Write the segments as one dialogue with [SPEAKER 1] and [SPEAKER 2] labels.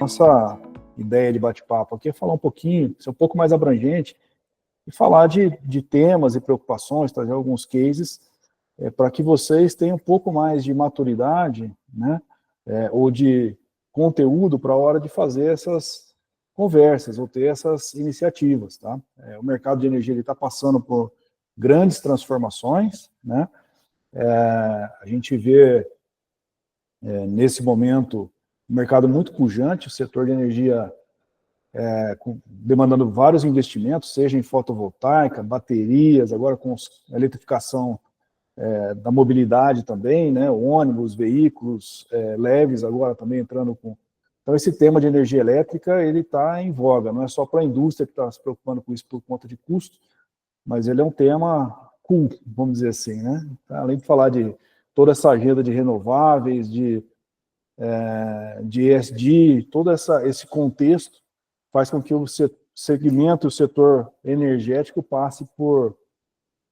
[SPEAKER 1] nossa ideia de bate-papo aqui é falar um pouquinho, ser um pouco mais abrangente, e falar de temas e preocupações, trazer alguns cases, para que vocês tenham um pouco mais de maturidade, né, ou de conteúdo para a hora de fazer essas conversas, ou ter essas iniciativas, tá? O mercado de energia está passando por grandes transformações, né? A gente vê, nesse momento, um mercado muito pujante, o setor de energia demandando vários investimentos, seja em fotovoltaica, baterias, agora com a eletrificação da mobilidade também, né, ônibus, veículos leves agora também entrando com... Então esse tema de energia elétrica, ele está em voga, não é só para a indústria que está se preocupando com isso por conta de custo, mas ele é um tema cool, vamos dizer assim, né? Além de falar de toda essa agenda de renováveis, de ESG, todo esse contexto faz com que o segmento, o setor energético passe por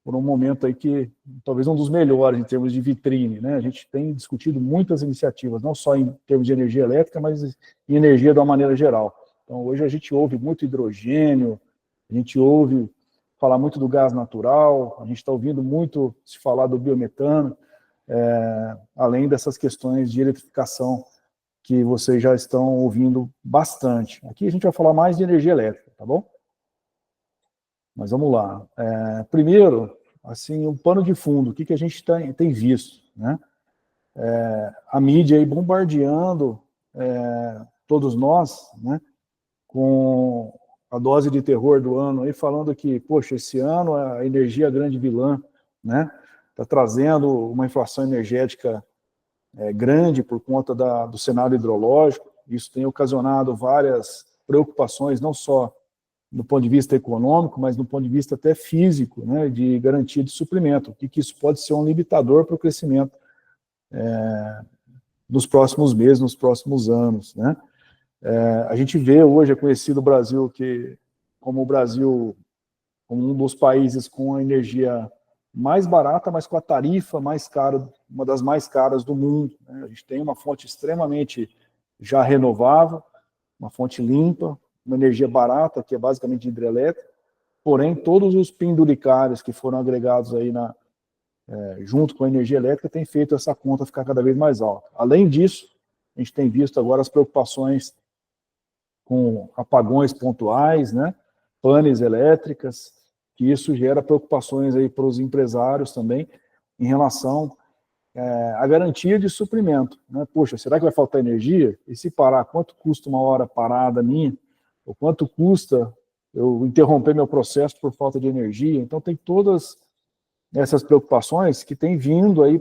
[SPEAKER 1] um momento aí que talvez um dos melhores em termos de vitrine, né? A gente tem discutido muitas iniciativas, não só em termos de energia elétrica, mas em energia de uma maneira geral. Então, hoje a gente ouve muito hidrogênio, a gente ouve falar muito do gás natural, a gente está ouvindo muito se falar do biometano, além dessas questões de eletrificação que vocês já estão ouvindo bastante. Aqui a gente vai falar mais de energia elétrica, tá bom? Mas vamos lá. Primeiro, assim, um pano de fundo, o que a gente tem visto, né? A mídia aí bombardeando todos nós, né, com a dose de terror do ano, aí falando que, poxa, esse ano a energia é a grande vilã, né? Está trazendo uma inflação energética grande por conta do cenário hidrológico. Isso tem ocasionado várias preocupações, não só do ponto de vista econômico, mas do ponto de vista até físico, né, de garantia de suprimento, que isso pode ser um limitador para o crescimento nos próximos meses, nos próximos anos, né? A gente vê hoje, é conhecido o Brasil como um dos países com a energia mais barata, mas com a tarifa mais cara, uma das mais caras do mundo, né? A gente tem uma fonte extremamente já renovável, uma fonte limpa, uma energia barata, que é basicamente hidrelétrica, porém todos os penduricários que foram agregados aí junto com a energia elétrica têm feito essa conta ficar cada vez mais alta. Além disso, a gente tem visto agora as preocupações com apagões pontuais, né, panes elétricas, que isso gera preocupações aí para os empresários também em relação à garantia de suprimento, né? Poxa, será que vai faltar energia? E se parar, quanto custa uma hora parada minha? Ou quanto custa eu interromper meu processo por falta de energia? Então tem todas essas preocupações que têm vindo aí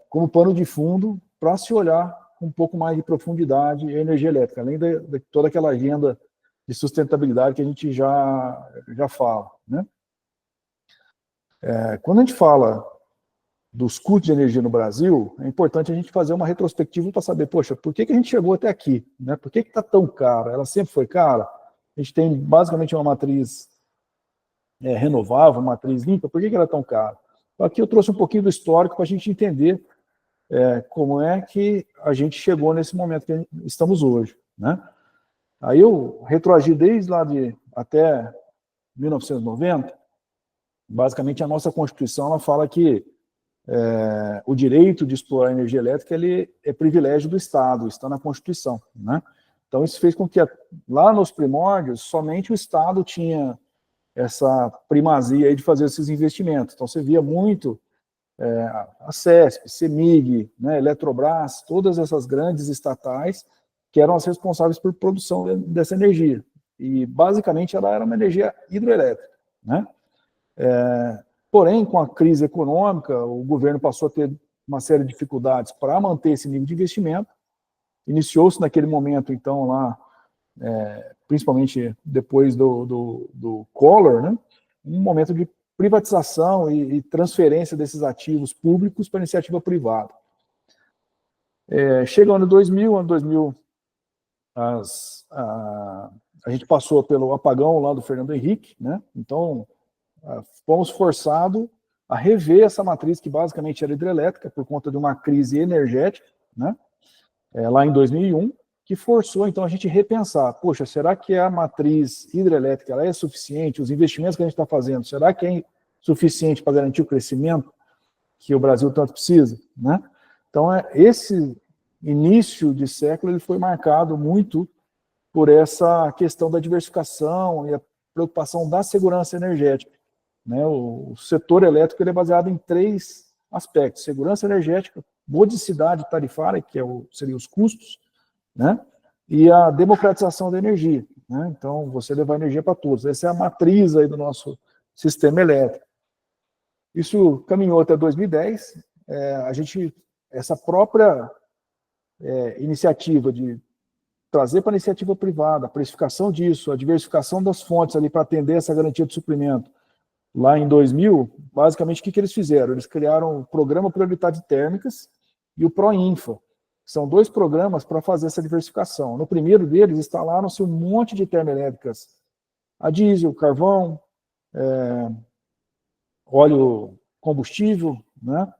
[SPEAKER 1] como pano de fundo para se olhar com um pouco mais de profundidade a energia elétrica, além de toda aquela agenda de sustentabilidade que a gente já fala, né? Quando a gente fala dos custos de energia no Brasil, é importante a gente fazer uma retrospectiva para saber, poxa, por que a gente chegou até aqui, né? Por que está tão cara? Ela sempre foi cara? A gente tem basicamente uma matriz renovável, uma matriz limpa, por que ela é tão cara? Aqui eu trouxe um pouquinho do histórico para a gente entender como é que a gente chegou nesse momento que estamos hoje, né? Aí eu retroagi desde lá até 1990, basicamente a nossa Constituição ela fala que o direito de explorar energia elétrica ele é privilégio do Estado, está na Constituição, né? Então isso fez com que lá nos primórdios somente o Estado tinha essa primazia aí de fazer esses investimentos. Então você via muito a CESP, CEMIG, né, Eletrobras, todas essas grandes estatais que eram as responsáveis por produção dessa energia. E basicamente ela era uma energia hidroelétrica, né? Porém, com a crise econômica, o governo passou a ter uma série de dificuldades para manter esse nível de investimento. Iniciou-se naquele momento, então, lá, principalmente depois do Collor, né, um momento de privatização e transferência desses ativos públicos para iniciativa privada. Chega o ano 2000, a gente passou pelo apagão lá do Fernando Henrique, né, então fomos forçados a rever essa matriz que basicamente era hidrelétrica por conta de uma crise energética, né, lá em 2001, que forçou, então, a gente repensar, poxa, será que a matriz hidrelétrica ela é suficiente? Os investimentos que a gente está fazendo, será que é suficiente para garantir o crescimento que o Brasil tanto precisa, né? Então, esse início de século ele foi marcado muito por essa questão da diversificação e a preocupação da segurança energética, né? O setor elétrico ele é baseado em 3 aspectos: segurança energética, modicidade tarifária, que seriam os custos, né? E a democratização da energia, né? Então, você levar energia para todos. Essa é a matriz aí do nosso sistema elétrico. Isso caminhou até 2010. Essa própria iniciativa de trazer para a iniciativa privada a precificação disso, a diversificação das fontes ali para atender essa garantia de suprimento, lá em 2000, basicamente, o que eles fizeram? Eles criaram o Programa Prioritário de Térmicas e o PROINFA. São 2 programas para fazer essa diversificação. No primeiro deles, instalaram-se um monte de termoelétricas a diesel, carvão, óleo combustível, né?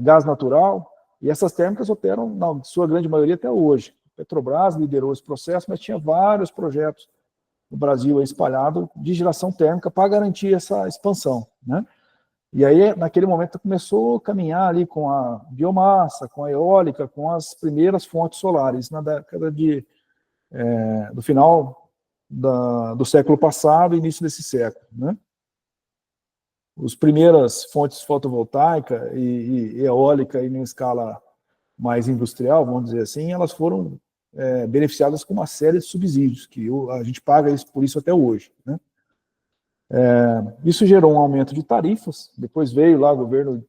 [SPEAKER 1] Gás natural, e essas térmicas operam, na sua grande maioria, até hoje. A Petrobras liderou esse processo, mas tinha vários projetos no Brasil espalhados de geração térmica para garantir essa expansão, né? E aí, naquele momento, começou a caminhar ali com a biomassa, com a eólica, com as primeiras fontes solares, na década do final do século passado e início desse século, né? As primeiras fontes fotovoltaica e eólica em escala mais industrial, vamos dizer assim, elas foram beneficiadas com uma série de subsídios, que a gente paga por isso até hoje, né? Isso gerou um aumento de tarifas, depois veio lá o governo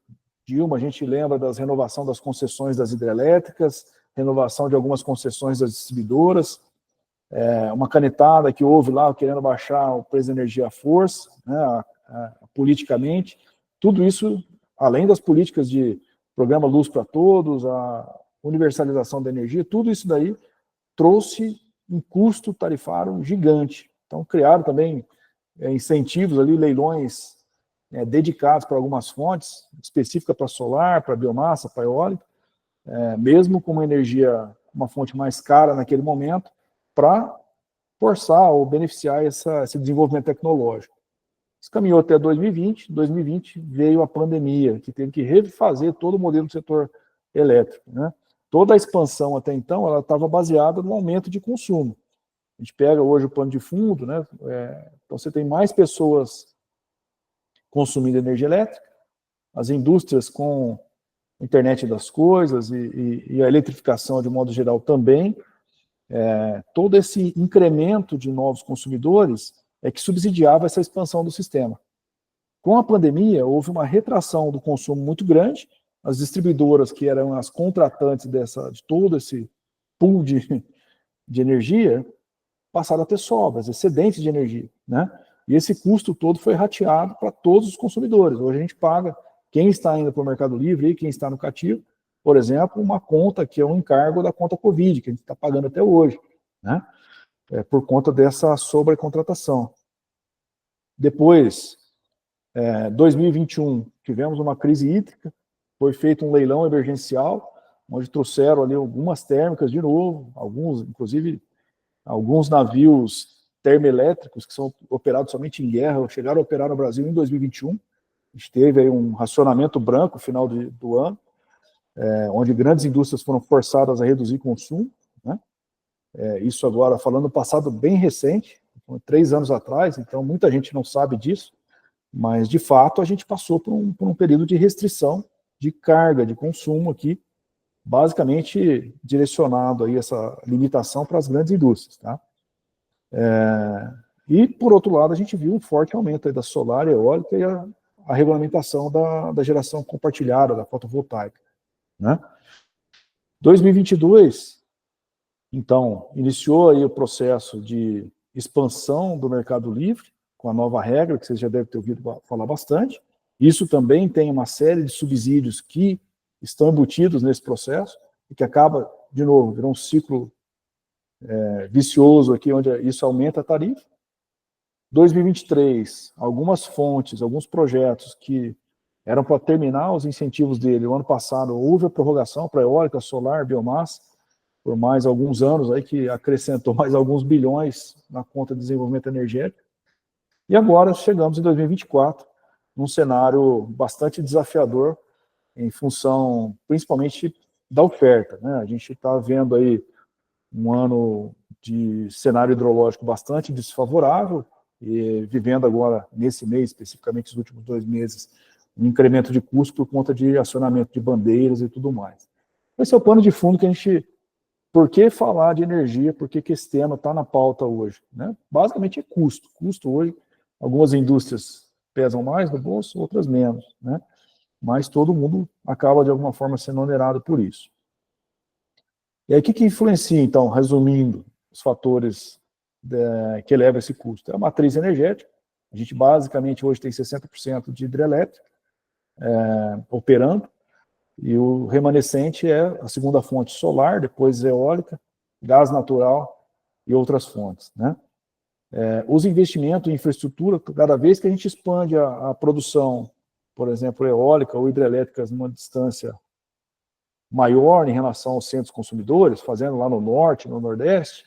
[SPEAKER 1] Dilma, a gente lembra das renovação das concessões das hidrelétricas, renovação de algumas concessões das distribuidoras, uma canetada que houve lá querendo baixar o preço da energia à força, né, politicamente. Tudo isso, além das políticas de programa Luz para Todos, a universalização da energia, tudo isso daí trouxe um custo tarifário gigante. Então, criaram também incentivos ali, leilões dedicados para algumas fontes, específicas para solar, para biomassa, para eólica, mesmo com uma energia, uma fonte mais cara naquele momento, para forçar ou beneficiar esse desenvolvimento tecnológico. Isso caminhou até 2020. 2020 veio a pandemia, que teve que refazer todo o modelo do setor elétrico, né? Toda a expansão até então, ela estava baseada no aumento de consumo. A gente pega hoje o pano de fundo, né? Então você tem mais pessoas consumindo energia elétrica, as indústrias com a internet das coisas e a eletrificação de modo geral também. Todo esse incremento de novos consumidores que subsidiava essa expansão do sistema. Com a pandemia, houve uma retração do consumo muito grande, as distribuidoras, que eram as contratantes de todo esse pool de energia, passaram a ter sobras, excedentes de energia, né? E esse custo todo foi rateado para todos os consumidores. Hoje a gente paga, quem está indo para o Mercado Livre, quem está no cativo, por exemplo, uma conta que é um encargo da conta Covid, que a gente está pagando até hoje, né? Por conta dessa sobrecontratação. Depois, 2021, tivemos uma crise hídrica, foi feito um leilão emergencial, onde trouxeram ali algumas térmicas de novo, inclusive alguns navios termoelétricos que são operados somente em guerra, chegaram a operar no Brasil em 2021. A gente teve aí um racionamento branco no final do ano, onde grandes indústrias foram forçadas a reduzir consumo, né? Isso agora, falando do passado bem recente, 3 anos atrás, então muita gente não sabe disso, mas de fato a gente passou por um período de restrição de carga, de consumo aqui, basicamente direcionado aí essa limitação para as grandes indústrias, tá? E, por outro lado, a gente viu um forte aumento aí da solar, eólica e a regulamentação da geração compartilhada, da fotovoltaica, né? 2022, então, iniciou aí o processo de expansão do Mercado Livre, com a nova regra, que vocês já devem ter ouvido falar bastante. Isso também tem uma série de subsídios que estão embutidos nesse processo, e que acaba, de novo, virando um ciclo vicioso aqui, onde isso aumenta a tarifa. 2023, algumas fontes, alguns projetos que eram para terminar os incentivos dele, o ano passado houve a prorrogação para eólica, solar, biomassa, por mais alguns anos, aí, que acrescentou mais alguns bilhões na conta de desenvolvimento energético. E agora chegamos em 2024, num cenário bastante desafiador, em função, principalmente, da oferta, né? A gente está vendo aí um ano de cenário hidrológico bastante desfavorável, e vivendo agora, nesse mês, especificamente os últimos 2 meses, um incremento de custo por conta de acionamento de bandeiras e tudo mais. Esse é o pano de fundo que a gente... Por que falar de energia? Por que esse tema está na pauta hoje? Né? Basicamente é custo. Custo hoje, algumas indústrias pesam mais no bolso, outras menos, né? Mas todo mundo acaba, de alguma forma, sendo onerado por isso. E aí, o que influencia, então, resumindo, os fatores que elevam esse custo? É a matriz energética. A gente, basicamente, hoje tem 60% de hidrelétrica operando, e o remanescente é a segunda fonte solar, depois eólica, gás natural e outras fontes, né? Os investimentos em infraestrutura, cada vez que a gente expande a produção, por exemplo, eólica ou hidrelétricas numa distância maior em relação aos centros consumidores, fazendo lá no norte, no nordeste,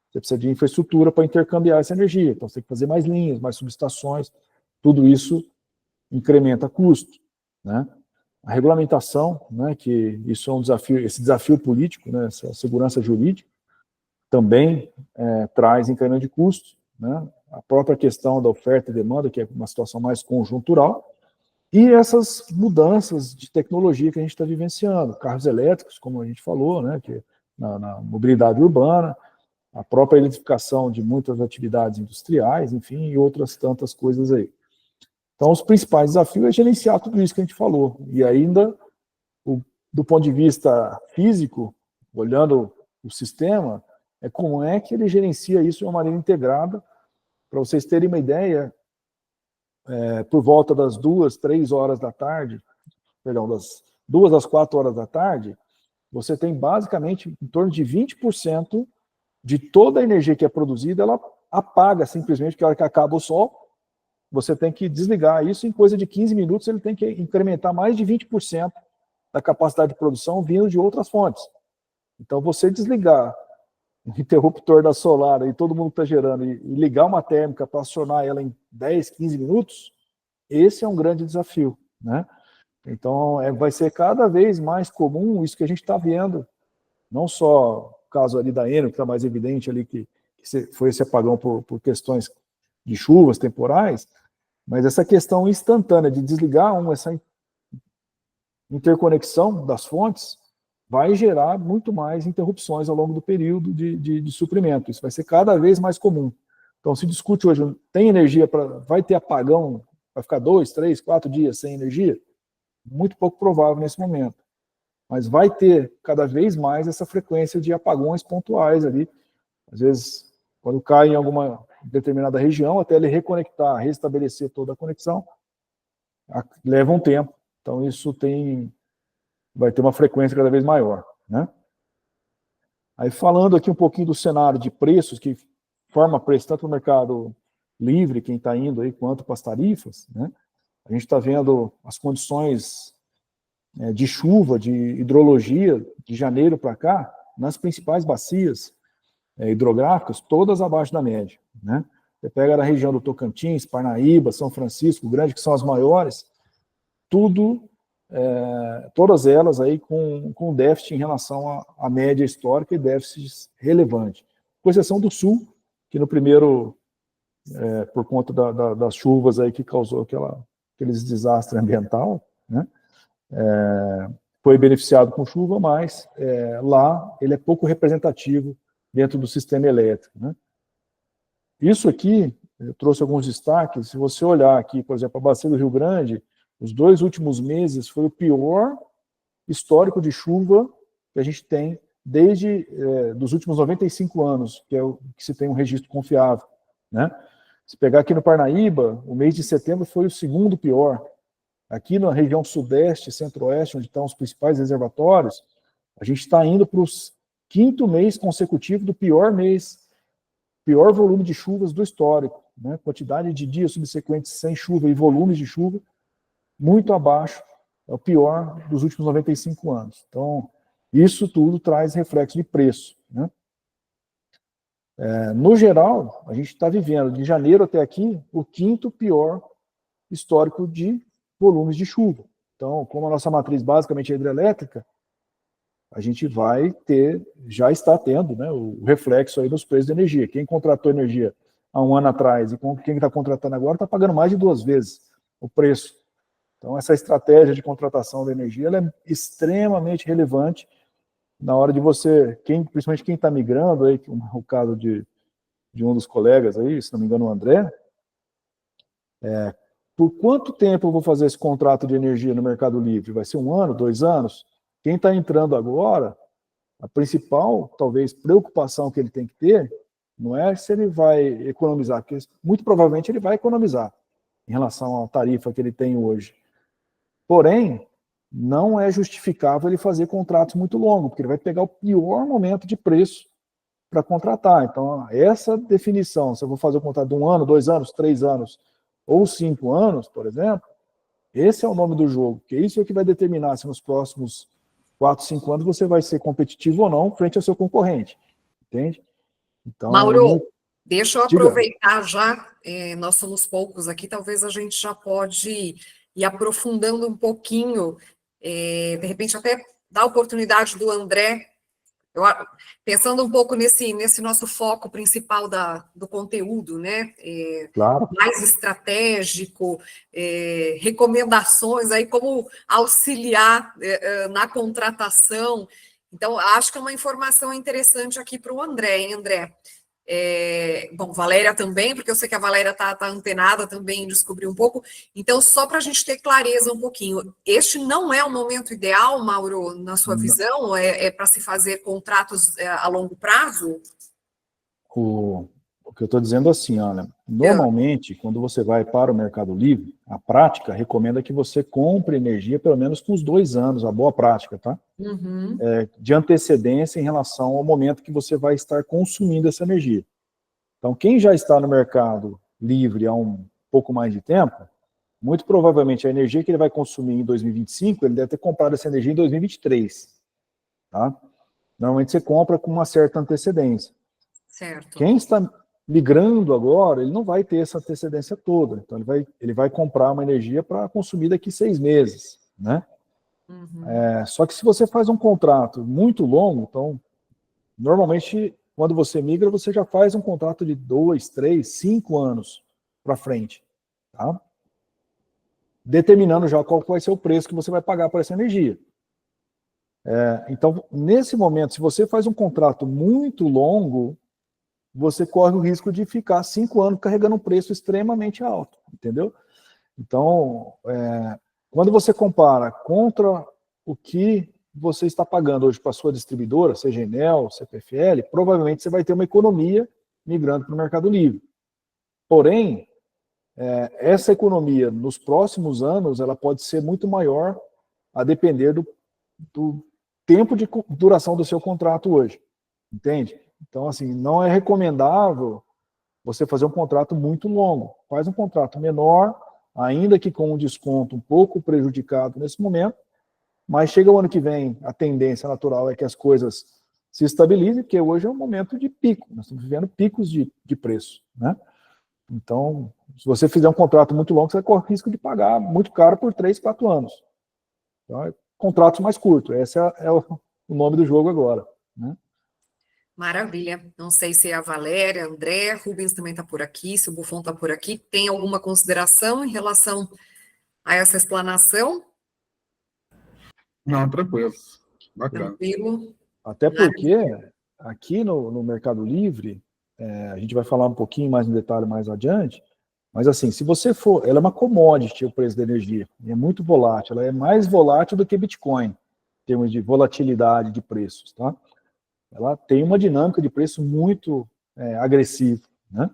[SPEAKER 1] você precisa de infraestrutura para intercambiar essa energia. Então, você tem que fazer mais linhas, mais subestações, tudo isso incrementa custo, né? A regulamentação, né, que isso é um desafio, esse desafio político, né, essa segurança jurídica, também traz incremento de custo, né? A própria questão da oferta e demanda, que é uma situação mais conjuntural, e essas mudanças de tecnologia que a gente está vivenciando, carros elétricos, como a gente falou, né, que na mobilidade urbana, a própria eletrificação de muitas atividades industriais, enfim, e outras tantas coisas aí. Então, os principais desafios é gerenciar tudo isso que a gente falou, e ainda, do ponto de vista físico, olhando o sistema, como é que ele gerencia isso de uma maneira integrada. Para vocês terem uma ideia, por volta das 2, 3 horas da tarde, perdão, das 2 às 4 horas da tarde, você tem basicamente em torno de 20% de toda a energia que é produzida, ela apaga simplesmente, porque a hora que acaba o sol, você tem que desligar isso, em coisa de 15 minutos ele tem que incrementar mais de 20% da capacidade de produção vindo de outras fontes. Então, você desligar o interruptor da solar e todo mundo está gerando e ligar uma térmica para acionar ela em 10, 15 minutos, esse é um grande desafio, né? Então, vai ser cada vez mais comum isso que a gente está vendo, não só o caso ali da Enel, que está mais evidente ali, que foi esse apagão por questões de chuvas temporais, mas essa questão instantânea de desligar essa interconexão das fontes vai gerar muito mais interrupções ao longo do período de suprimento. Isso vai ser cada vez mais comum. Então, se discute hoje, tem energia vai ter apagão, vai ficar 2, 3, 4 dias sem energia? Muito pouco provável nesse momento. Mas vai ter cada vez mais essa frequência de apagões pontuais ali. Às vezes, quando cai em alguma determinada região, até ele reconectar, restabelecer toda a conexão, leva um tempo. Então, isso vai ter uma frequência cada vez maior, né? Aí, falando aqui um pouquinho do cenário de preços, que forma preço tanto no mercado livre, quem está indo aí, quanto para as tarifas, né? A gente está vendo as condições de chuva, de hidrologia, de janeiro para cá, nas principais bacias hidrográficas, todas abaixo da média, né? Você pega na região do Tocantins, Parnaíba, São Francisco, Grande, que são as maiores, todas elas aí com déficit em relação à média histórica e déficit relevante. Com exceção do Sul, que no primeiro, por conta das chuvas aí que causou aqueles desastres ambiental, né? Foi beneficiado com chuva, mas lá ele é pouco representativo dentro do sistema elétrico, né? Isso aqui, eu trouxe alguns destaques. Se você olhar aqui, por exemplo, a bacia do Rio Grande, os 2 últimos meses foi o pior histórico de chuva que a gente tem desde dos últimos 95 anos, que é o que se tem um registro confiável, né? Se pegar aqui no Parnaíba, o mês de setembro foi o segundo pior. Aqui na região sudeste, centro-oeste, onde estão os principais reservatórios, a gente está indo para o 5º mês consecutivo do pior volume de chuvas do histórico, né? Quantidade de dias subsequentes sem chuva e volumes de chuva muito abaixo, é o pior dos últimos 95 anos. Então, Isso tudo traz reflexo de preço, né? No geral, a gente está vivendo, de janeiro até aqui, o quinto pior histórico de volumes de chuva. Então, como a nossa matriz basicamente é hidrelétrica, a gente vai ter, já está tendo, né, o reflexo aí nos preços de energia. Quem contratou energia há um ano atrás e quem está contratando agora está pagando mais de 2 vezes o preço. Então, essa estratégia de contratação de energia ela é extremamente relevante na hora de você, principalmente quem está migrando, aí, o caso de um dos colegas aí, se não me engano, o André, por quanto tempo eu vou fazer esse contrato de energia no Mercado Livre? Vai ser 1 ano, 2 anos? Quem está entrando agora, a principal, talvez, preocupação que ele tem que ter, não é se ele vai economizar, porque muito provavelmente ele vai economizar em relação à tarifa que ele tem hoje. Porém, não é justificável ele fazer contratos muito longos, porque ele vai pegar o pior momento de preço para contratar. Então, essa definição, se eu vou fazer o contrato de 1 ano, 2 anos, 3 anos ou 5 anos, por exemplo, esse é o nome do jogo, porque isso é que vai determinar se nos próximos 4, 5 anos você vai ser competitivo ou não frente ao seu concorrente, entende? Então,
[SPEAKER 2] Mauro, deixa eu
[SPEAKER 1] diga.
[SPEAKER 2] aproveitar já, nós somos poucos aqui, talvez a gente já pode ir aprofundando um pouquinho, de repente até dar a oportunidade do André, pensando um pouco nesse nosso foco principal do conteúdo, né?
[SPEAKER 1] Claro.
[SPEAKER 2] Mais estratégico, recomendações aí como auxiliar na contratação. Então, acho que é uma informação interessante aqui para o André, hein, André? Bom, Valéria também, porque eu sei que a Valéria está antenada também em descobrir um pouco. Então, só para a gente ter clareza um pouquinho, este não é o momento ideal, Mauro, na sua visão? É para se fazer contratos a longo prazo?
[SPEAKER 1] O que eu estou dizendo assim, olha, normalmente, quando você vai para o Mercado Livre, a prática recomenda que você compre energia pelo menos com uns 2 anos, a boa prática, tá?
[SPEAKER 2] Uhum.
[SPEAKER 1] De antecedência em relação ao momento que você vai estar consumindo essa energia. Então, quem já está no Mercado Livre há um pouco mais de tempo, muito provavelmente a energia que ele vai consumir em 2025, ele deve ter comprado essa energia em 2023, tá? Normalmente você compra com uma certa antecedência.
[SPEAKER 2] Certo.
[SPEAKER 1] Quem está migrando agora, ele não vai ter essa antecedência toda. Então, ele vai comprar uma energia para consumir daqui 6 meses, né?
[SPEAKER 2] Uhum.
[SPEAKER 1] Só que se você faz um contrato muito longo, então, normalmente, quando você migra, você já faz um contrato de 2, 3, 5 anos para frente, tá? Determinando já qual vai ser o preço que você vai pagar por essa energia. Então, nesse momento, se você faz um contrato muito longo, você corre o risco de ficar 5 anos carregando um preço extremamente alto, entendeu? Então, quando você compara contra o que você está pagando hoje para a sua distribuidora, seja Enel, CPFL, provavelmente você vai ter uma economia migrando para o Mercado Livre. Porém, essa economia, nos próximos anos, ela pode ser muito maior a depender do tempo de duração do seu contrato hoje, entende? Então, assim, não é recomendável você fazer um contrato muito longo. Faz um contrato menor, ainda que com um desconto um pouco prejudicado nesse momento, mas chega o ano que vem, a tendência natural é que as coisas se estabilizem, porque hoje é um momento de pico, nós estamos vivendo picos de preço, né? Então, se você fizer um contrato muito longo, você corre o risco de pagar muito caro por 3, 4 anos. Então, contratos mais curtos, esse é o nome do jogo agora, né?
[SPEAKER 2] Maravilha. Não sei se é a Valéria, André, Rubens também está por aqui, se o Buffon está por aqui. Tem alguma consideração em relação a essa explanação?
[SPEAKER 3] Não, tranquilo. Bacana.
[SPEAKER 2] Tranquilo.
[SPEAKER 1] Até porque aqui no Mercado Livre, a gente vai falar um pouquinho mais em detalhe mais adiante, mas assim, se você for, ela é uma commodity, o preço da energia, é muito volátil, ela é mais volátil do que Bitcoin, em termos de volatilidade de preços, tá? Ela tem uma dinâmica de preço muito agressiva, né?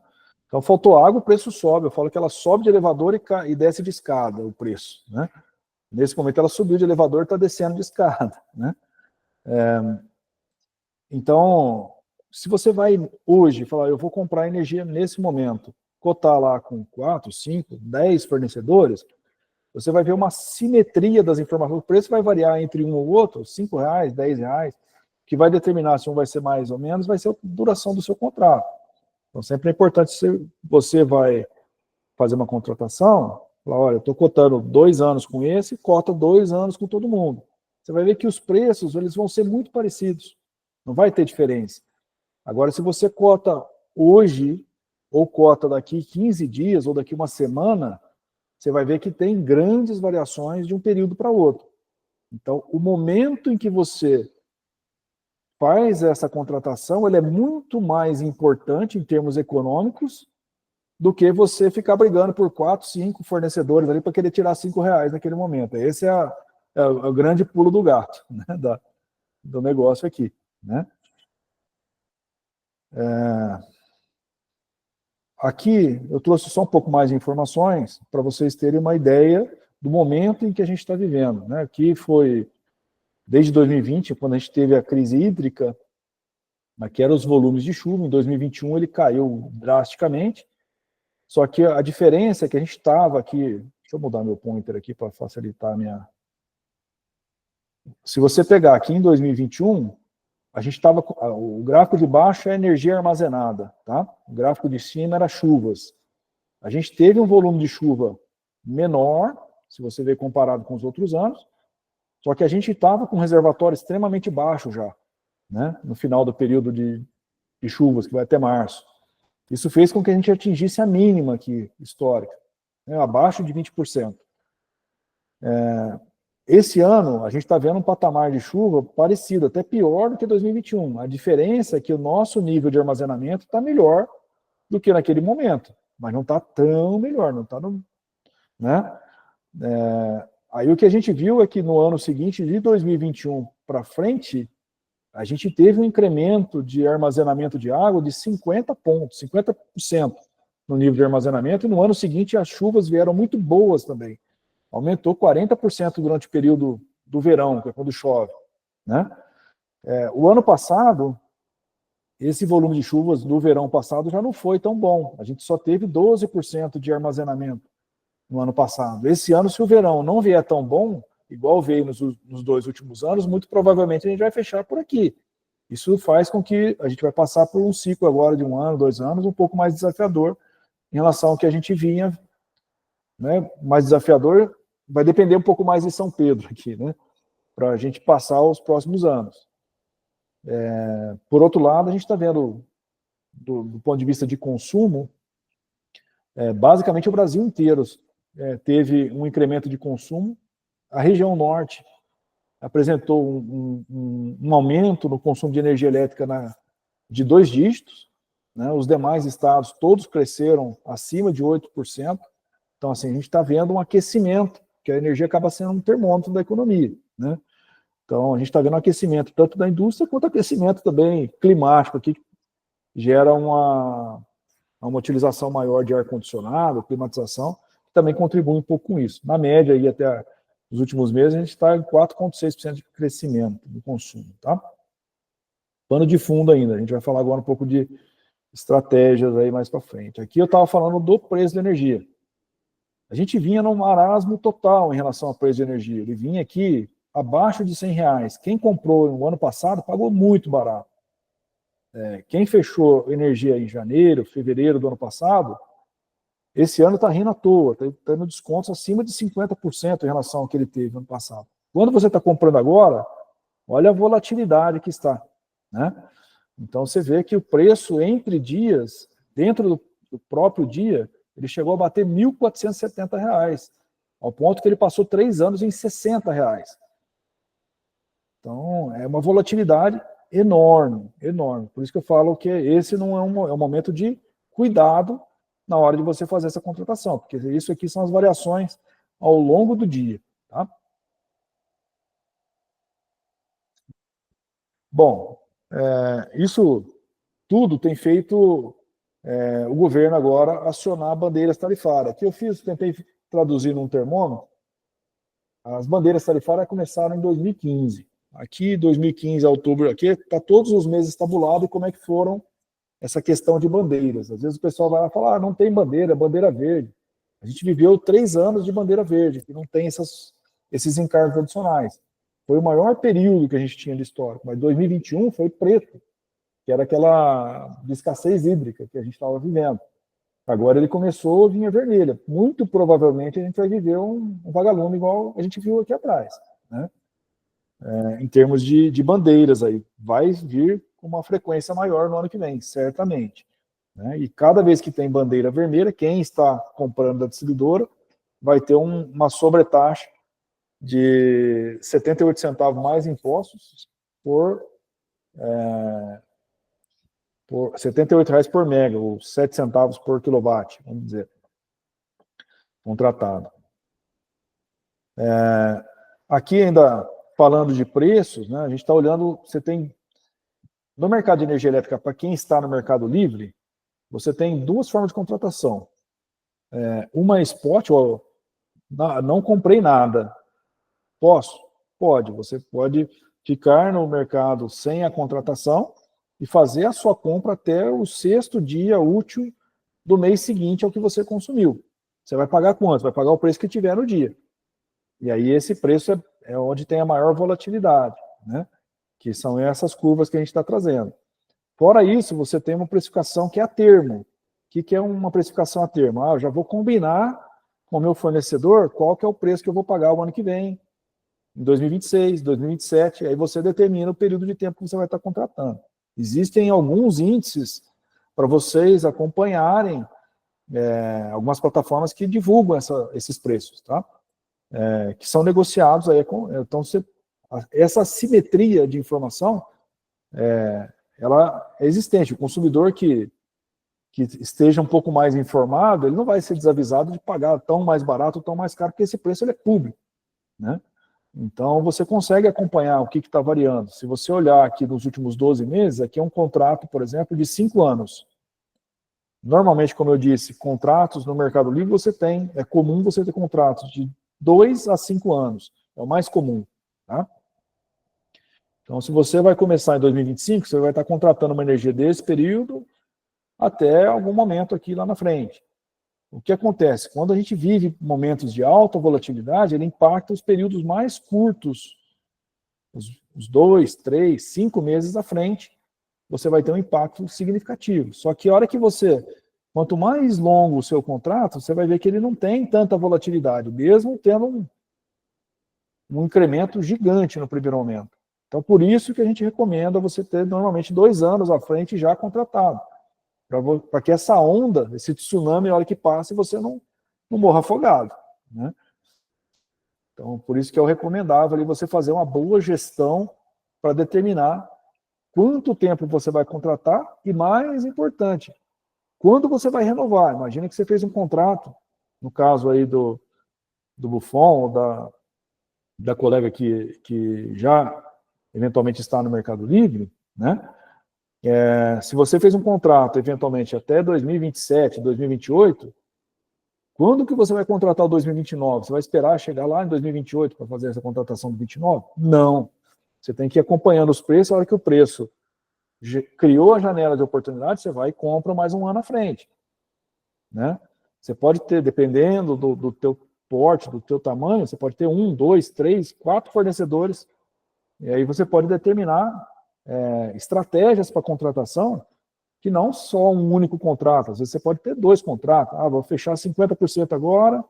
[SPEAKER 1] Então, faltou água, o preço sobe. Eu falo que ela sobe de elevador e desce de escada, o preço, né? Nesse momento, ela subiu de elevador e está descendo de escada, né? Então, se você vai hoje falar, eu vou comprar energia nesse momento, cotar lá com 4, 5, 10 fornecedores, você vai ver uma simetria das informações. O preço vai variar entre um ou outro, R$5, R$10, que vai determinar se um vai ser mais ou menos, vai ser a duração do seu contrato. Então, sempre é importante, se você vai fazer uma contratação, falar, olha, eu estou cotando 2 anos com esse, cota 2 anos com todo mundo. Você vai ver que os preços eles vão ser muito parecidos, não vai ter diferença. Agora, se você cota hoje, ou cota daqui 15 dias, ou daqui uma semana, você vai ver que tem grandes variações de um período para outro. Então, o momento em que você faz essa contratação, ele é muito mais importante em termos econômicos do que você ficar brigando por 4, 5 fornecedores ali para querer tirar R$5 naquele momento. Esse é o grande pulo do gato, né, do negócio aqui, né? Aqui eu trouxe só um pouco mais de informações para vocês terem uma ideia do momento em que a gente está vivendo, né? Aqui foi desde 2020, quando a gente teve a crise hídrica, que eram os volumes de chuva. Em 2021 ele caiu drasticamente, só que a diferença é que a gente estava aqui, deixa eu mudar meu pointer aqui para facilitar a minha... Se você pegar aqui em 2021, a gente estava, o gráfico de baixo é energia armazenada, tá? O gráfico de cima era chuvas. A gente teve um volume de chuva menor, se você ver comparado com os outros anos, só que a gente estava com um reservatório extremamente baixo já, né? No final do período de chuvas, que vai até março. Isso fez com que a gente atingisse a mínima aqui, histórica, né? Abaixo de 20%. Esse ano, a gente está vendo um patamar de chuva parecido, até pior do que 2021. A diferença é que o nosso nível de armazenamento está melhor do que naquele momento, mas não está tão melhor, não está no... né? Aí o que a gente viu é que no ano seguinte, de 2021 para frente, a gente teve um incremento de armazenamento de água de 50 pontos, 50% no nível de armazenamento, e no ano seguinte as chuvas vieram muito boas também. Aumentou 40% durante o período do verão, que é quando chove, né? O ano passado, esse volume de chuvas do verão passado já não foi tão bom. A gente só teve 12% de armazenamento no ano passado. Esse ano, se o verão não vier tão bom, igual veio nos 2 últimos anos, muito provavelmente a gente vai fechar por aqui. Isso faz com que a gente vai passar por um ciclo agora de 1 ano, 2 anos, um pouco mais desafiador em relação ao que a gente vinha, né? Mais desafiador, vai depender um pouco mais de São Pedro aqui, né? Para a gente passar os próximos anos. Por outro lado, a gente está vendo, do ponto de vista de consumo, basicamente o Brasil inteiro teve um incremento de consumo. A região norte apresentou um aumento no consumo de energia elétrica de 2 dígitos, né? Os demais estados todos cresceram acima de 8%. Então, assim, a gente está vendo um aquecimento, que a energia acaba sendo um termômetro da economia, né? Então, a gente está vendo um aquecimento tanto da indústria quanto aquecimento também climático aqui, que gera uma utilização maior de ar-condicionado, climatização, que também contribui um pouco com isso. Na média, aí, até os últimos meses, a gente está em 4,6% de crescimento do consumo, tá? Pano de fundo ainda, a gente vai falar agora um pouco de estratégias aí mais para frente. Aqui eu estava falando do preço da energia. A gente vinha num marasmo total em relação ao preço de energia. Ele vinha aqui abaixo de R$100. Quem comprou no ano passado pagou muito barato. Quem fechou energia em janeiro, fevereiro do ano passado, esse ano está rindo à toa, está tendo descontos acima de 50% em relação ao que ele teve no ano passado. Quando você está comprando agora, olha a volatilidade que está, né? Então você vê que o preço entre dias, dentro do próprio dia, ele chegou a bater R$1.470, ao ponto que ele passou 3 anos em R$60. Então, é uma volatilidade enorme, enorme. Por isso que eu falo que esse não é um momento de cuidado na hora de você fazer essa contratação, porque isso aqui são as variações ao longo do dia, tá? Bom, isso tudo tem feito o governo agora acionar bandeiras tarifárias. Aqui eu tentei traduzir num termômetro. As bandeiras tarifárias começaram em 2015. Aqui, 2015 a outubro, aqui está todos os meses tabulado como é que foram essa questão de bandeiras. Às vezes o pessoal vai lá e fala, não tem bandeira, bandeira verde. A gente viveu 3 anos de bandeira verde, que não tem esses encargos adicionais. Foi o maior período que a gente tinha de histórico, mas 2021 foi preto, que era aquela de escassez hídrica que a gente estava vivendo. Agora ele começou a vinha vermelha. Muito provavelmente a gente vai viver um vagalume igual a gente viu aqui atrás, né? Em termos de bandeiras aí, vai vir com uma frequência maior no ano que vem, certamente, né? E cada vez que tem bandeira vermelha, quem está comprando da distribuidora vai ter uma sobretaxa de 78 centavos mais impostos por R$78 por mega, ou 7 centavos por quilowatt, vamos dizer, contratado. Aqui ainda falando de preços, né, a gente está olhando, você tem, no mercado de energia elétrica, para quem está no mercado livre, você tem 2 formas de contratação. Uma é spot, ou não comprei nada. Posso? Pode. Você pode ficar no mercado sem a contratação e fazer a sua compra até o 6º dia útil do mês seguinte ao que você consumiu. Você vai pagar quanto? Vai pagar o preço que tiver no dia. E aí esse preço é onde tem a maior volatilidade, né? Que são essas curvas que a gente está trazendo. Fora isso, você tem uma precificação que é a termo. O que é uma precificação a termo? Eu já vou combinar com o meu fornecedor qual que é o preço que eu vou pagar o ano que vem, em 2026, 2027, aí você determina o período de tempo que você vai estar contratando. Existem alguns índices para vocês acompanharem, algumas plataformas que divulgam esses preços, tá? Que são negociados aí então essa simetria de informação ela é existente. O consumidor que esteja um pouco mais informado, ele não vai ser desavisado de pagar tão mais barato ou tão mais caro, porque esse preço ele é público, né? Então você consegue acompanhar o que está variando. Se você olhar aqui nos últimos 12 meses, aqui é um contrato, por exemplo, de 5 anos. Normalmente, como eu disse, contratos no Mercado Livre é comum você ter contratos de 2 a 5 anos. É o mais comum, tá? Então, se você vai começar em 2025, você vai estar contratando uma energia desse período até algum momento aqui lá na frente. O que acontece? Quando a gente vive momentos de alta volatilidade, ele impacta os períodos mais curtos, os 2, 3, 5 meses à frente, você vai ter um impacto significativo. Só que a hora que quanto mais longo o seu contrato, você vai ver que ele não tem tanta volatilidade, mesmo tendo um incremento gigante no primeiro momento. Então, por isso que a gente recomenda você ter, normalmente, 2 anos à frente já contratado, para que essa onda, esse tsunami, a hora que passa, você não morra afogado, né? Então, por isso que eu recomendava ali você fazer uma boa gestão para determinar quanto tempo você vai contratar e, mais importante, quando você vai renovar. Imagina que você fez um contrato, no caso aí do Buffon, ou da colega que já eventualmente está no Mercado Livre, né? Se você fez um contrato, eventualmente, até 2027, 2028, quando que você vai contratar o 2029? Você vai esperar chegar lá em 2028 para fazer essa contratação do 29? Não. Você tem que ir acompanhando os preços. A hora que o preço criou a janela de oportunidade, você vai e compra mais um ano à frente, né? Você pode ter, dependendo do teu porte, do teu tamanho, você pode ter 1, 2, 3, 4 fornecedores, e aí você pode determinar estratégias para contratação, que não só um único contrato. Às vezes você pode ter 2 contratos. Vou fechar 50% agora,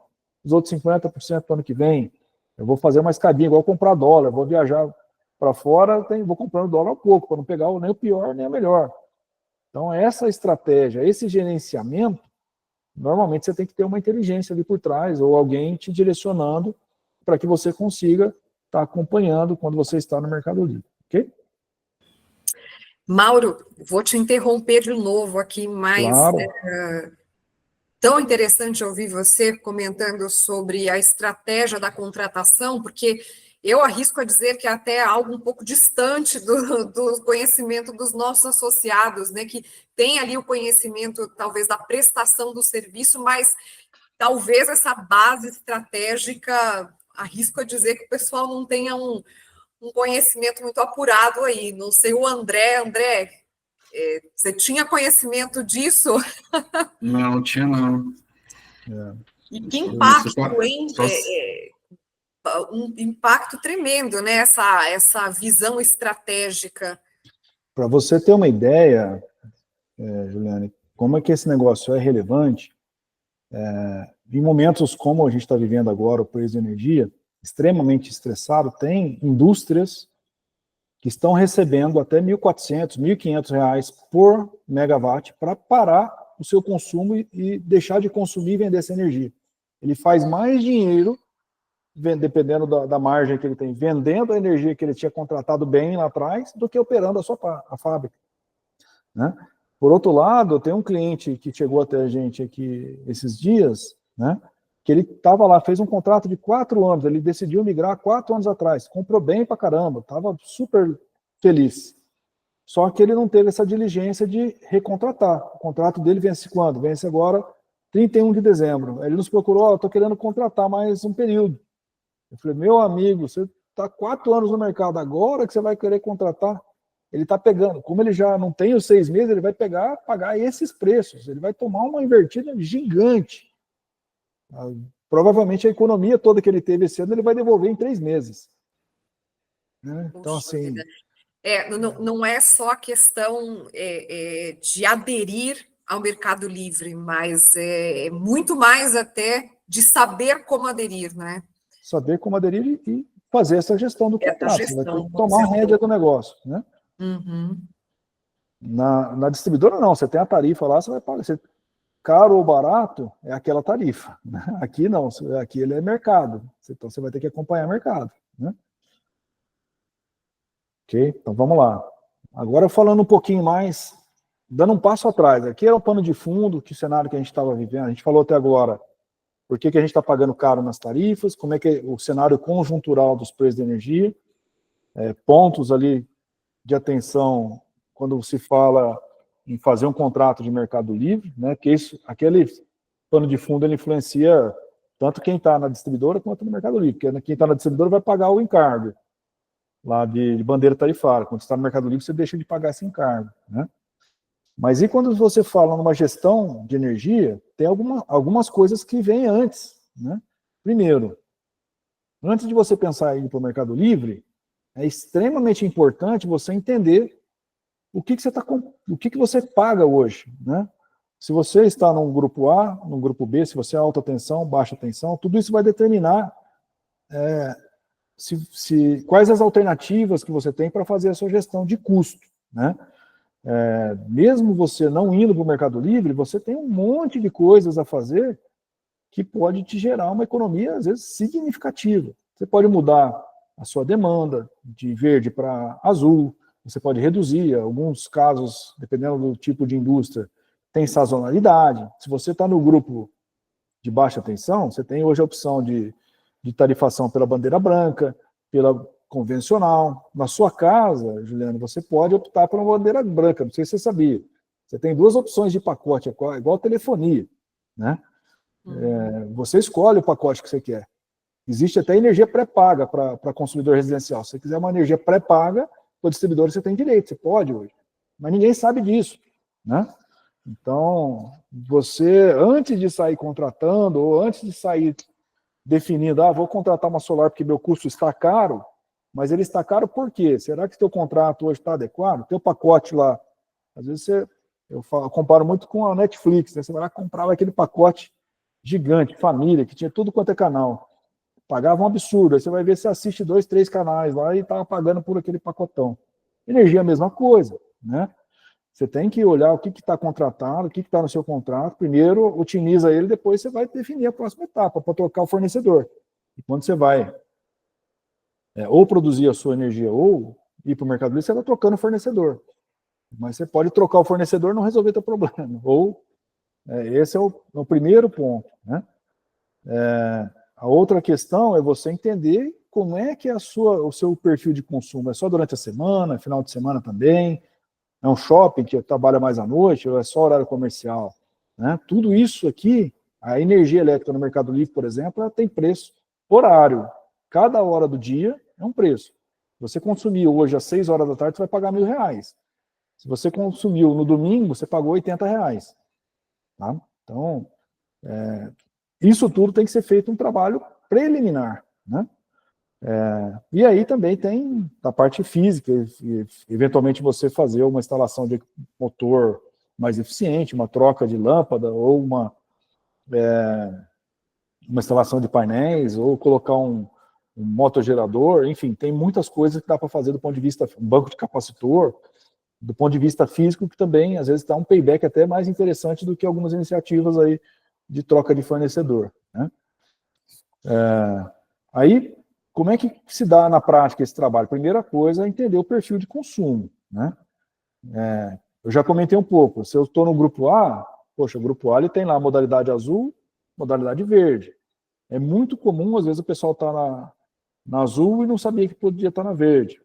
[SPEAKER 1] os outros 50% no ano que vem. Eu vou fazer uma escadinha, igual comprar dólar. Eu vou viajar para fora, vou comprando dólar ao pouco, para não pegar nem o pior nem o melhor. Então, essa estratégia, esse gerenciamento, normalmente você tem que ter uma inteligência ali por trás, ou alguém te direcionando para que você consiga estar acompanhando quando você está no Mercado Livre. Ok?
[SPEAKER 2] Mauro, vou te interromper de novo aqui, mas
[SPEAKER 1] claro.
[SPEAKER 2] Tão interessante ouvir você comentando sobre a estratégia da contratação, porque eu arrisco a dizer que é até algo um pouco distante do conhecimento dos nossos associados, né, que tem ali o conhecimento, talvez, da prestação do serviço, mas talvez essa base estratégica, arrisco a dizer que o pessoal não tenha um conhecimento muito apurado aí. Não sei, o André, você tinha conhecimento disso?
[SPEAKER 3] Não, tinha não.
[SPEAKER 2] E que impacto, hein? Um impacto tremendo, né? Essa visão estratégica.
[SPEAKER 1] Para você ter uma ideia, Juliane, como é que esse negócio é relevante, em momentos como a gente está vivendo agora, o preço de energia, extremamente estressado, tem indústrias que estão recebendo até R$1.400, R$1.500 por megawatt para parar o seu consumo e deixar de consumir e vender essa energia. Ele faz mais dinheiro, dependendo da margem que ele tem, vendendo a energia que ele tinha contratado bem lá atrás, do que operando a fábrica. Né? Por outro lado, tem um cliente que chegou até a gente aqui esses dias, né, que ele estava lá, fez um contrato de 4 anos, ele decidiu migrar 4 anos atrás, comprou bem pra caramba, estava super feliz. Só que ele não teve essa diligência de recontratar. O contrato dele vence quando? Vence agora, 31 de dezembro. Ele nos procurou, estou querendo contratar mais um período. Eu falei, meu amigo, você está 4 anos no mercado, agora que você vai querer contratar? Ele está pegando, como ele já não tem os 6 meses, ele vai pagar esses preços, ele vai tomar uma invertida gigante. Provavelmente a economia toda que ele teve esse ano, ele vai devolver em 3 meses. Né? Então, assim...
[SPEAKER 2] Não é só a questão de aderir ao Mercado Livre, mas é muito mais até de saber como aderir, né?
[SPEAKER 1] Saber como aderir e fazer essa gestão do contrato. Você vai ter que tomar a rédea do negócio, né?
[SPEAKER 2] Uhum.
[SPEAKER 1] Na distribuidora, não. Você tem a tarifa lá, você vai pagar. Caro ou barato, é aquela tarifa. Né? Aqui não. Aqui ele é mercado. Então você vai ter que acompanhar o mercado. Né? Ok? Então vamos lá. Agora falando um pouquinho mais, dando um passo atrás. Aqui era o pano de fundo, que cenário que a gente estava vivendo. A gente falou até agora por que a gente está pagando caro nas tarifas, como é que é o cenário conjuntural dos preços de energia, pontos ali de atenção quando se fala em fazer um contrato de Mercado Livre, né, que aquele pano de fundo ele influencia tanto quem está na distribuidora quanto no Mercado Livre, porque quem está na distribuidora vai pagar o encargo lá de bandeira tarifária, quando você está no Mercado Livre você deixa de pagar esse encargo, né? Mas e quando você fala numa gestão de energia, tem algumas coisas que vêm antes, né? Primeiro, antes de você pensar em ir para o Mercado Livre, é extremamente importante você entender o que você paga hoje, né? Se você está num grupo A, num grupo B, se você é alta tensão, baixa tensão, tudo isso vai determinar quais as alternativas que você tem para fazer a sua gestão de custo, né? Mesmo você não indo para o Mercado Livre, você tem um monte de coisas a fazer que pode te gerar uma economia, às vezes, significativa. Você pode mudar a sua demanda de verde para azul, você pode reduzir, alguns casos, dependendo do tipo de indústria, tem sazonalidade. Se você está no grupo de baixa tensão, você tem hoje a opção de tarifação pela bandeira branca, pela convencional. Na sua casa, Juliano, você pode optar por uma bandeira branca, não sei se você sabia. Você tem 2 opções de pacote, igual telefonia, né? Você escolhe o pacote que você quer. Existe até energia pré-paga para consumidor residencial. Se você quiser uma energia pré-paga, para o distribuidor você tem direito, você pode hoje. Mas ninguém sabe disso, né? Então, você, antes de sair contratando, ou antes de sair definindo, vou contratar uma solar porque meu custo está caro, mas ele está caro por quê? Será que o teu contrato hoje está adequado? Teu pacote lá, às vezes eu comparo muito com a Netflix, né? Você vai lá comprar aquele pacote gigante, família, que tinha tudo quanto é canal. Pagava um absurdo, aí você vai ver se assiste 2, 3 canais lá e estava pagando por aquele pacotão. Energia é a mesma coisa, né? Você tem que olhar o que está contratado, o que está no seu contrato, primeiro otimiza ele, depois você vai definir a próxima etapa para trocar o fornecedor. E quando você vai ou produzir a sua energia ou ir para o Mercado Livre, você está trocando o fornecedor. Mas você pode trocar o fornecedor e não resolver teu problema. Ou esse é o primeiro ponto, né? A outra questão é você entender como é que é o seu perfil de consumo. É só durante a semana, final de semana também? É um shopping que trabalha mais à noite, ou é só horário comercial? Né? Tudo isso aqui, a energia elétrica no Mercado Livre, por exemplo, ela tem preço horário. Cada hora do dia é um preço. Se você consumiu hoje às 6 horas da tarde, você vai pagar R$1.000. Se você consumiu no domingo, você pagou R$80. Tá? Então, isso tudo tem que ser feito um trabalho preliminar, né? E aí também tem a parte física, eventualmente você fazer uma instalação de motor mais eficiente, uma troca de lâmpada, ou uma instalação de painéis, ou colocar um motogerador, enfim, tem muitas coisas que dá para fazer do ponto de vista, um banco de capacitor, do ponto de vista físico, que também, às vezes, dá um payback até mais interessante do que algumas iniciativas aí de troca de fornecedor, né? Aí, como é que se dá na prática esse trabalho? Primeira coisa é entender o perfil de consumo, né? Eu já comentei um pouco, se eu estou no grupo A, poxa, o grupo A ele tem lá a modalidade azul, modalidade verde. É muito comum, às vezes, o pessoal está na azul e não sabia que podia estar na verde.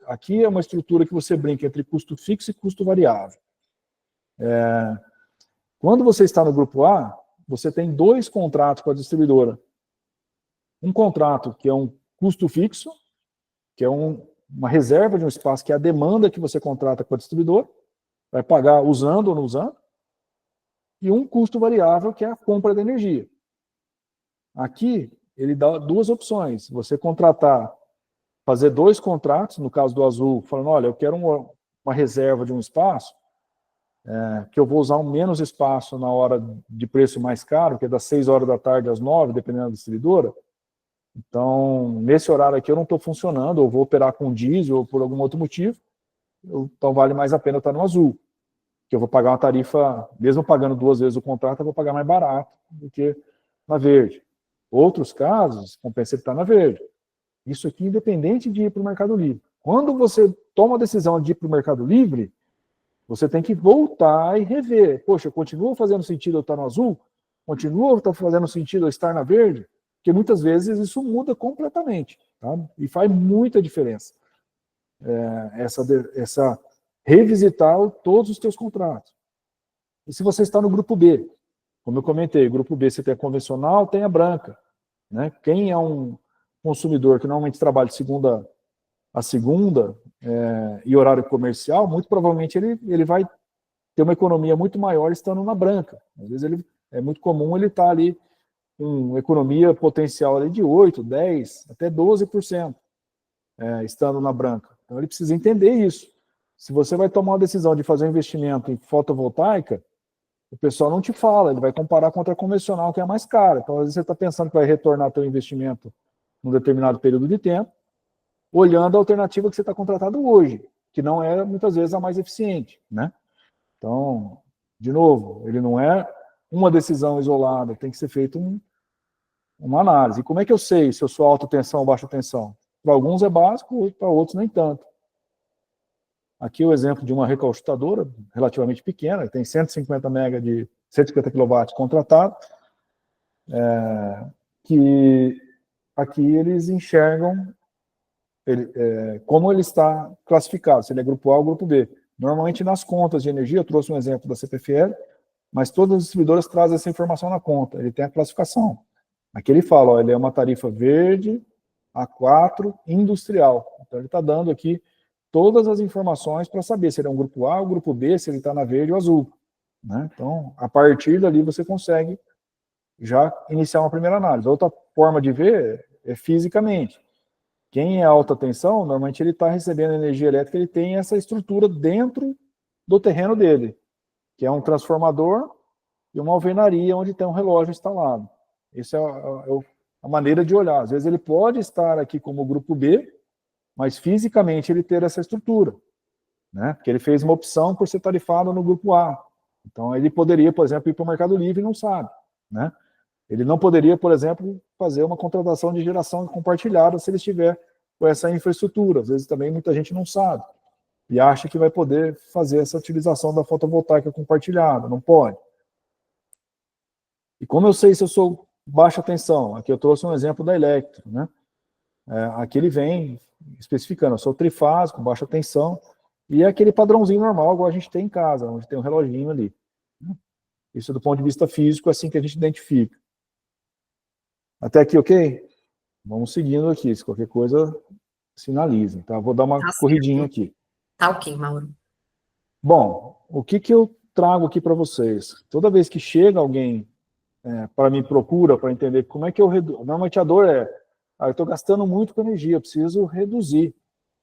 [SPEAKER 1] Aqui é uma estrutura que você brinca entre custo fixo e custo variável. Quando você está no grupo A, você tem 2 contratos com a distribuidora. Um contrato que é um custo fixo, que é uma reserva de um espaço, que é a demanda que você contrata com a distribuidora, vai pagar usando ou não usando, e um custo variável, que é a compra da energia. Aqui, ele dá 2 opções. Você fazer 2 contratos, no caso do azul, falando, olha, eu quero uma reserva de um espaço, que eu vou usar menos espaço na hora de preço mais caro, que é das 6 horas da tarde às 9, dependendo da distribuidora. Então, nesse horário aqui eu não estou funcionando, ou vou operar com diesel, ou por algum outro motivo, então vale mais a pena estar no azul, que eu vou pagar uma tarifa, mesmo pagando 2 vezes o contrato, eu vou pagar mais barato do que na verde. Outros casos, compensa estar na verde. Isso aqui independente de ir para o Mercado Livre. Quando você toma a decisão de ir para o Mercado Livre, você tem que voltar e rever. Poxa, continua fazendo sentido eu estar no azul? Continua fazendo sentido eu estar na verde? Porque muitas vezes isso muda completamente, tá? E faz muita diferença. Essa revisitar todos os teus contratos. E se você está no grupo B, como eu comentei, grupo B você tem a convencional, tem a branca, né? Quem é um consumidor que normalmente trabalha de segunda a segunda e horário comercial, muito provavelmente ele vai ter uma economia muito maior estando na branca. Às vezes é muito comum ele estar ali com economia potencial ali de 8%, 10%, até 12% estando na branca. Então ele precisa entender isso. Se você vai tomar uma decisão de fazer um investimento em fotovoltaica, o pessoal não te fala, ele vai comparar contra a convencional, que é mais cara. Então, às vezes você está pensando que vai retornar teu investimento num determinado período de tempo, olhando a alternativa que você está contratado hoje, que não é, muitas vezes, a mais eficiente, né? Então, de novo, ele não é uma decisão isolada, tem que ser feita uma análise. E como é que eu sei se eu sou alta tensão ou baixa tensão? Para alguns é básico, para outros nem tanto. Aqui o exemplo de uma recalchutadora relativamente pequena, tem 150 kW contratado, que aqui eles enxergam como ele está classificado, se ele é grupo A ou grupo B. Normalmente nas contas de energia, eu trouxe um exemplo da CPFL, mas todas as distribuidoras trazem essa informação na conta, ele tem a classificação. Aqui ele fala, ó, ele é uma tarifa verde, A4, industrial. Então ele está dando aqui todas as informações para saber se ele é um grupo A ou grupo B, se ele está na verde ou azul, né? Então, a partir dali você consegue já iniciar uma primeira análise. Outra forma de ver é fisicamente. Quem é alta tensão, normalmente ele está recebendo energia elétrica, ele tem essa estrutura dentro do terreno dele, que é um transformador e uma alvenaria onde tem um relógio instalado. Essa é a maneira de olhar. Às vezes ele pode estar aqui como grupo B, mas fisicamente ele ter essa estrutura, né? Porque ele fez uma opção por ser tarifado no grupo A. Então ele poderia, por exemplo, ir para o Mercado Livre e não sabe, né? Ele não poderia, por exemplo, fazer uma contratação de geração compartilhada se ele estiver com essa infraestrutura. Às vezes também muita gente não sabe e acha que vai poder fazer essa utilização da fotovoltaica compartilhada. Não pode. E como eu sei se eu sou baixa tensão? Aqui eu trouxe um exemplo da Electro, né? Aqui ele vem especificando, eu sou trifásico, baixa tensão, e é aquele padrãozinho normal, igual a gente tem em casa, onde tem um reloginho ali. Isso do ponto de vista físico, é assim que a gente identifica. Até aqui, ok? Vamos seguindo aqui, se qualquer coisa, sinalizem, tá? Vou dar uma corridinha aqui.
[SPEAKER 2] Tá ok, Mauro.
[SPEAKER 1] Bom, o que eu trago aqui para vocês? Toda vez que chega alguém para mim procura, para entender como é que eu reduzo. Normalmente a dor eu estou gastando muito com energia, eu preciso reduzir.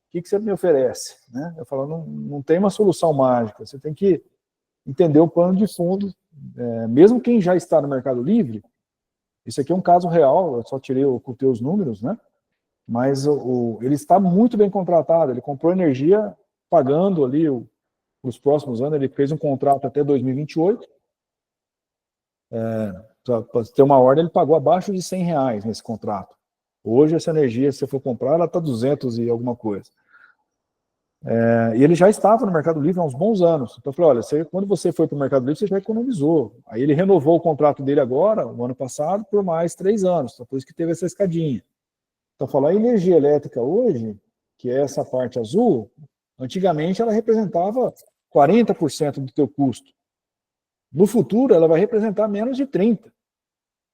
[SPEAKER 1] O que você me oferece? Né? Eu falo, não tem uma solução mágica, você tem que entender o plano de fundo. Mesmo quem já está no Mercado Livre, isso aqui é um caso real, eu só ocultei os números, né? Mas ele está muito bem contratado, ele comprou energia pagando ali os próximos anos, ele fez um contrato até 2028, para ter uma ordem, ele pagou abaixo de R$100 nesse contrato. Hoje, essa energia, se você for comprar, ela está 200 e alguma coisa. E ele já estava no Mercado Livre há uns bons anos. Então eu falei, olha, quando você foi para o Mercado Livre, você já economizou. Aí ele renovou o contrato dele agora, o ano passado, por mais 3 anos. Então por isso que teve essa escadinha. Então falar, a energia elétrica hoje, que é essa parte azul, antigamente ela representava 40% do teu custo. No futuro, ela vai representar menos de 30%.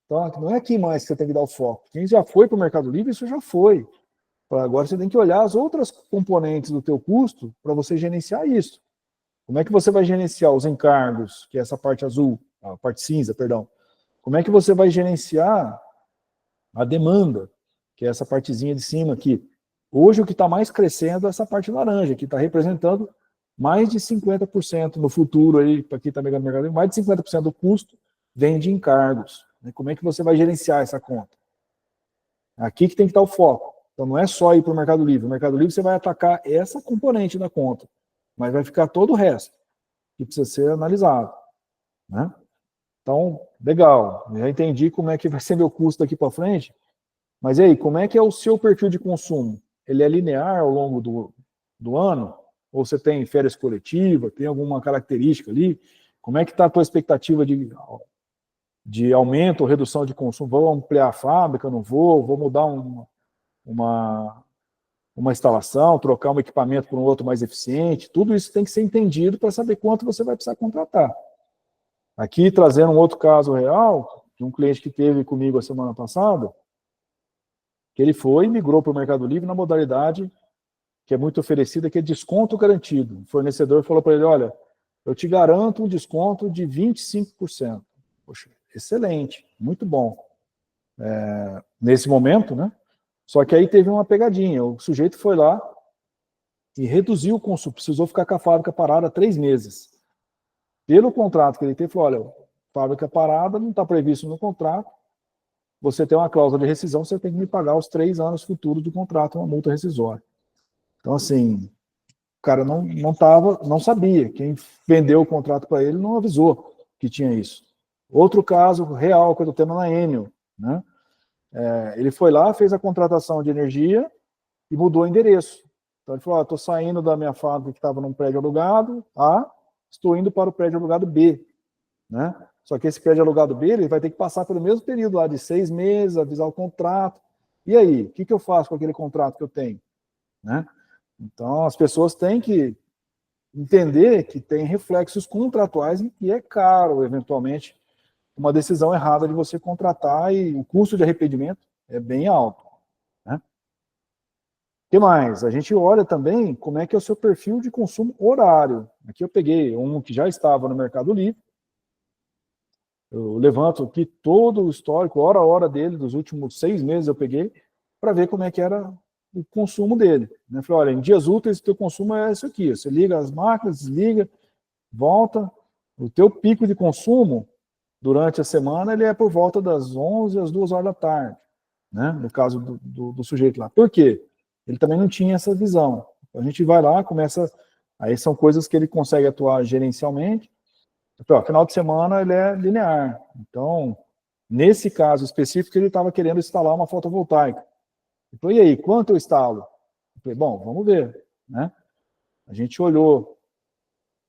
[SPEAKER 1] Então não é aqui mais que você tem que dar o foco. Quem já foi para o Mercado Livre, isso já foi. Agora você tem que olhar as outras componentes do teu custo para você gerenciar isso. Como é que você vai gerenciar os encargos, que é essa parte azul, a parte cinza, perdão. Como é que você vai gerenciar a demanda, que é essa partezinha de cima aqui. Hoje o que está mais crescendo é essa parte laranja, que está representando mais de 50% no futuro, aí, para quem está pegando no mercado, mais de 50% do custo vem de encargos. Como é que você vai gerenciar essa conta? Aqui que tem que estar o foco. Então não é só ir para o Mercado Livre. No Mercado Livre você vai atacar essa componente da conta, mas vai ficar todo o resto, que precisa ser analisado. Né? Então, legal, já entendi como é que vai ser meu custo daqui para frente, mas e aí, como é que é o seu perfil de consumo? Ele é linear ao longo do ano? Ou você tem férias coletivas, tem alguma característica ali? Como é que está a tua expectativa de aumento ou redução de consumo? Vou ampliar a fábrica, não vou? Vou mudar uma instalação, trocar um equipamento por um outro mais eficiente? Tudo isso tem que ser entendido para saber quanto você vai precisar contratar. Aqui, trazendo um outro caso real, de um cliente que teve comigo a semana passada, que ele foi e migrou para o Mercado Livre na modalidade que é muito oferecida, que é desconto garantido. O fornecedor falou para ele, olha, eu te garanto um desconto de 25%. Poxa, excelente, muito bom. Nesse momento, né? Só que aí teve uma pegadinha, o sujeito foi lá e reduziu o consumo, precisou ficar com a fábrica parada 3 meses. Pelo contrato que ele teve, falou, olha, fábrica parada não está previsto no contrato, você tem uma cláusula de rescisão, você tem que me pagar os 3 anos futuros do contrato, uma multa rescisória. Então, assim, o cara não sabia. Quem vendeu o contrato para ele não avisou que tinha isso. Outro caso real que eu estou tendo na Enel, né? Ele foi lá, fez a contratação de energia e mudou o endereço. Então, ele falou, estou saindo da minha fábrica que estava num prédio alugado A, estou indo para o prédio alugado B. Né? Só que esse prédio alugado B, ele vai ter que passar pelo mesmo período lá de 6 meses, avisar o contrato. E aí, o que eu faço com aquele contrato que eu tenho? Né? Então, as pessoas têm que entender que tem reflexos contratuais e que é caro, eventualmente, uma decisão errada de você contratar e o custo de arrependimento é bem alto. Né? O que mais? A gente olha também como é que é o seu perfil de consumo horário. Aqui eu peguei um que já estava no Mercado Livre. Eu levanto aqui todo o histórico, hora a hora dele, dos últimos 6 meses eu peguei, para ver como é que era o consumo dele. Né? Falei, olha, em dias úteis o teu consumo é isso aqui. Você liga as máquinas, desliga, volta. O teu pico de consumo durante a semana ele é por volta das 11 às 2 horas da tarde. Né? No caso do sujeito lá. Por quê? Ele também não tinha essa visão. A gente vai lá, começa... Aí são coisas que ele consegue atuar gerencialmente. Então, final de semana ele é linear. Então, nesse caso específico, ele estava querendo instalar uma fotovoltaica. Eu falei, e aí, quanto eu instalo? Eu falei, bom, vamos ver. Né? A gente olhou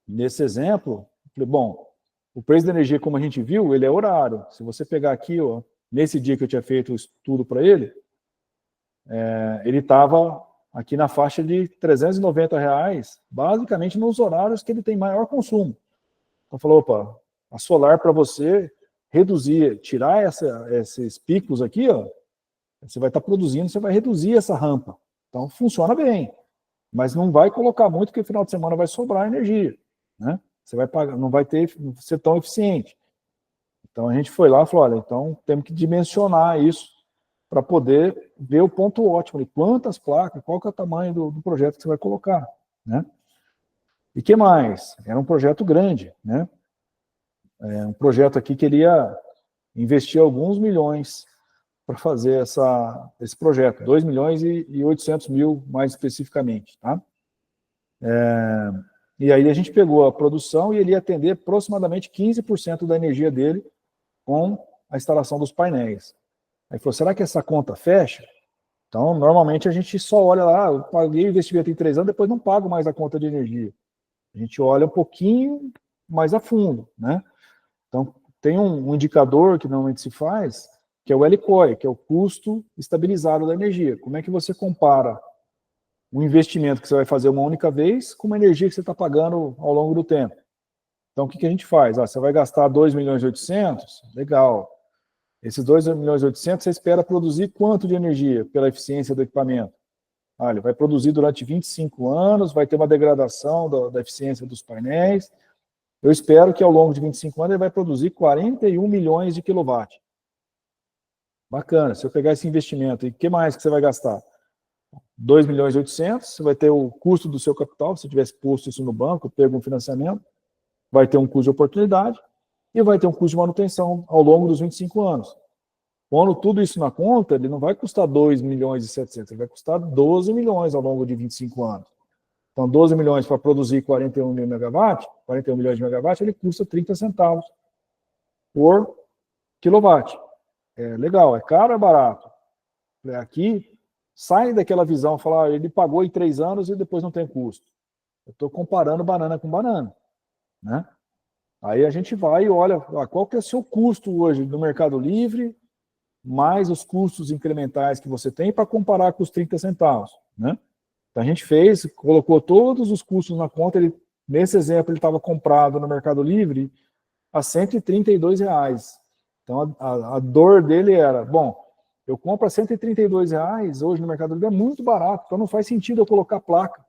[SPEAKER 1] nesse exemplo, eu falei, bom, o preço da energia, como a gente viu, ele é horário. Se você pegar aqui, ó, nesse dia que eu tinha feito o estudo para ele, ele estava aqui na faixa de R$390, basicamente nos horários que ele tem maior consumo. Então falou, opa, a solar para você reduzir, tirar esses picos aqui, ó, você vai estar produzindo, você vai reduzir essa rampa. Então funciona bem, mas não vai colocar muito, porque no final de semana vai sobrar energia, né? Você vai pagar, não vai ser tão eficiente. Então a gente foi lá e falou, olha, então temos que dimensionar isso para poder ver o ponto ótimo, de quantas placas, qual que é o tamanho do projeto que você vai colocar, né? E que mais? Era um projeto grande, né? Um projeto aqui que ele ia investir alguns milhões para fazer esse projeto, 2 milhões e 800 mil mais especificamente, tá? E aí a gente pegou a produção e ele ia atender aproximadamente 15% da energia dele com a instalação dos painéis. Aí falou, será que essa conta fecha? Então, normalmente a gente só olha lá, eu paguei o investimento em 3 anos, depois não pago mais a conta de energia. A gente olha um pouquinho mais a fundo, né? Então, tem um indicador que normalmente se faz, que é o LCOE, que é o custo estabilizado da energia. Como é que você compara um investimento que você vai fazer uma única vez com uma energia que você está pagando ao longo do tempo? Então, o que a gente faz? Você vai gastar 2 milhões e 800, legal. Esses 2 milhões e 800, você espera produzir quanto de energia pela eficiência do equipamento? Ele vai produzir durante 25 anos, vai ter uma degradação da eficiência dos painéis. Eu espero que ao longo de 25 anos ele vai produzir 41 milhões de quilowatt. Bacana, se eu pegar esse investimento, e o que mais que você vai gastar? 2 milhões e 800, você vai ter o custo do seu capital, se tivesse posto isso no banco, pego um financiamento, vai ter um custo de oportunidade e vai ter um custo de manutenção ao longo dos 25 anos. Quando tudo isso na conta, ele não vai custar 2 milhões e 700, ele vai custar 12 milhões ao longo de 25 anos. Então, 12 milhões para produzir 41 mil megawatts, 41 milhões de megawatts, ele custa 30 centavos por quilowatt. É legal, é caro ou é barato? Aqui, sai daquela visão, falar, ele pagou em 3 anos e depois não tem custo. Eu estou comparando banana com banana, né? Aí a gente vai e olha, qual que é o seu custo hoje no Mercado Livre, mais os custos incrementais que você tem para comparar com os 30 centavos, né? Então a gente fez, colocou todos os custos na conta, nesse exemplo ele estava comprado no Mercado Livre a R$132. Então a dor dele era, bom, eu compro a R$132 hoje no Mercado Livre, é muito barato, então não faz sentido eu colocar placa.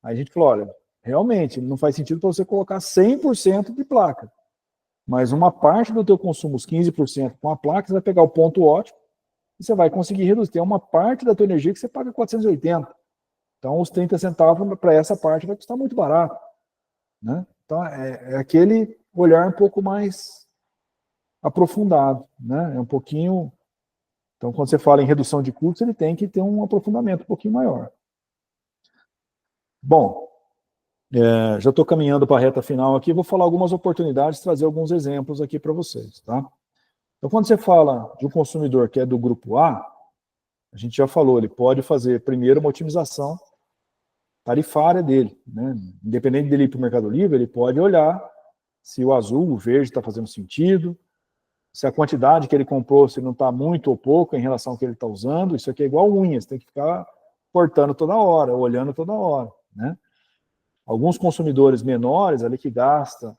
[SPEAKER 1] Aí a gente falou, olha, realmente não faz sentido para você colocar 100% de placa, mas uma parte do teu consumo, os 15% com a placa, você vai pegar o ponto ótimo e você vai conseguir reduzir. Tem uma parte da tua energia que você paga 480. Então, os 30 centavos para essa parte vai custar muito barato, né? Então, é aquele olhar um pouco mais aprofundado, né? É um pouquinho... Então, quando você fala em redução de custos, ele tem que ter um aprofundamento um pouquinho maior. Bom, já estou caminhando para a reta final aqui, vou falar algumas oportunidades, trazer alguns exemplos aqui para vocês, tá? Então, quando você fala de um consumidor que é do grupo A, a gente já falou, ele pode fazer primeiro uma otimização tarifária dele, né? Independente dele ir para o Mercado Livre, ele pode olhar se o azul, o verde está fazendo sentido, se a quantidade que ele comprou, se não está muito ou pouco em relação ao que ele está usando. Isso aqui é igual unhas, tem que ficar cortando toda hora, olhando toda hora, né? Alguns consumidores menores, ali que gastam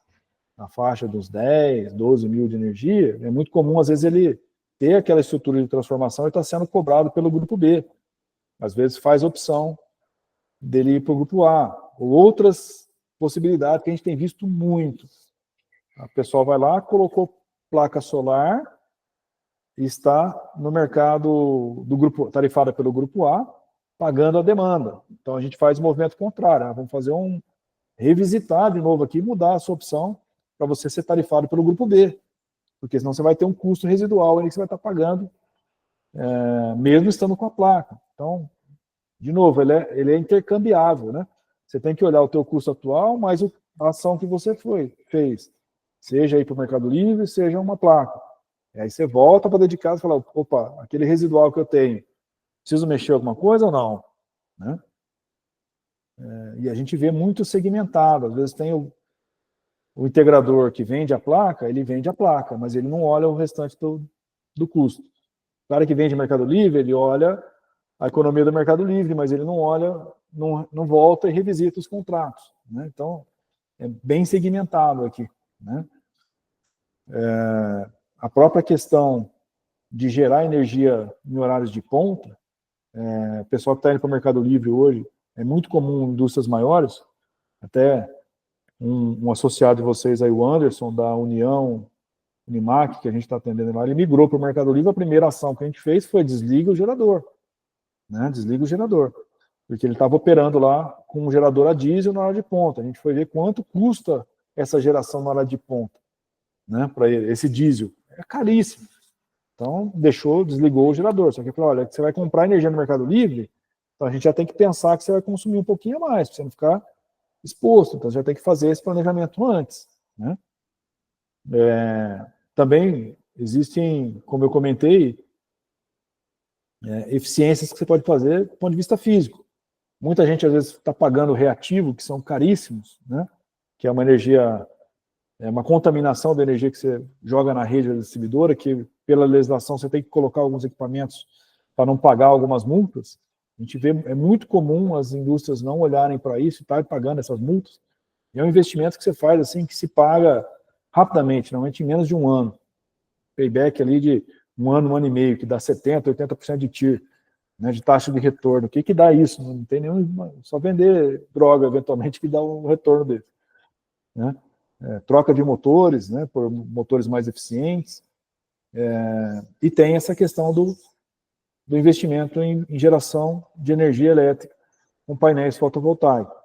[SPEAKER 1] na faixa dos 10, 12 mil de energia, é muito comum, às vezes, ele ter aquela estrutura de transformação e está sendo cobrado pelo grupo B. Às vezes faz opção dele ir para o grupo A, ou outras possibilidades que a gente tem visto muito. A pessoa vai lá, colocou placa solar e está no mercado do grupo, tarifada pelo grupo A, pagando a demanda. Então a gente faz o movimento contrário, vamos fazer revisitar de novo aqui, mudar a sua opção para você ser tarifado pelo grupo B, porque senão você vai ter um custo residual ali que você vai estar pagando, mesmo estando com a placa. Então, de novo, ele é intercambiável, né? Você tem que olhar o teu custo atual, mais a ação que você fez. Seja ir para o Mercado Livre, seja uma placa. E aí você volta para dentro de casa e fala, opa, aquele residual que eu tenho, preciso mexer alguma coisa ou não? Né? E a gente vê muito segmentado. Às vezes tem o integrador que vende a placa, ele vende a placa, mas ele não olha o restante do custo. O cara que vende Mercado Livre, ele olha a economia do Mercado Livre, mas ele não olha, não volta e revisita os contratos, né? Então, é bem segmentado aqui, né? A própria questão de gerar energia em horários de ponta, o pessoal que está indo para o Mercado Livre hoje, é muito comum em indústrias maiores, até um associado de vocês aí, o Anderson, da União Unimac, que a gente está atendendo lá, ele migrou para o Mercado Livre, a primeira ação que a gente fez foi desliga o gerador, né? Desliga o gerador, porque ele estava operando lá com um gerador a diesel na hora de ponta. A gente foi ver quanto custa essa geração na hora de ponta, né? Para esse diesel. É caríssimo. Então, desligou o gerador. Só que falou, olha, você vai comprar energia no Mercado Livre, então a gente já tem que pensar que você vai consumir um pouquinho a mais, para você não ficar exposto. Então, você já tem que fazer esse planejamento antes, né? Também existem, como eu comentei, eficiências que você pode fazer do ponto de vista físico. Muita gente, às vezes, está pagando reativo, que são caríssimos, né? Que é uma energia, uma contaminação da energia que você joga na rede da distribuidora, que pela legislação você tem que colocar alguns equipamentos para não pagar algumas multas. A gente vê, é muito comum as indústrias não olharem para isso e estarem pagando essas multas. E é um investimento que você faz assim, que se paga rapidamente, normalmente em menos de um ano. Payback ali de um ano e meio, que dá 70%, 80% de TIR, né, de taxa de retorno. O que dá isso? Não tem nenhum, só vender droga, eventualmente, que dá um retorno dele. Né? Troca de motores, né, por motores mais eficientes, e tem essa questão do investimento em geração de energia elétrica com painéis fotovoltaicos.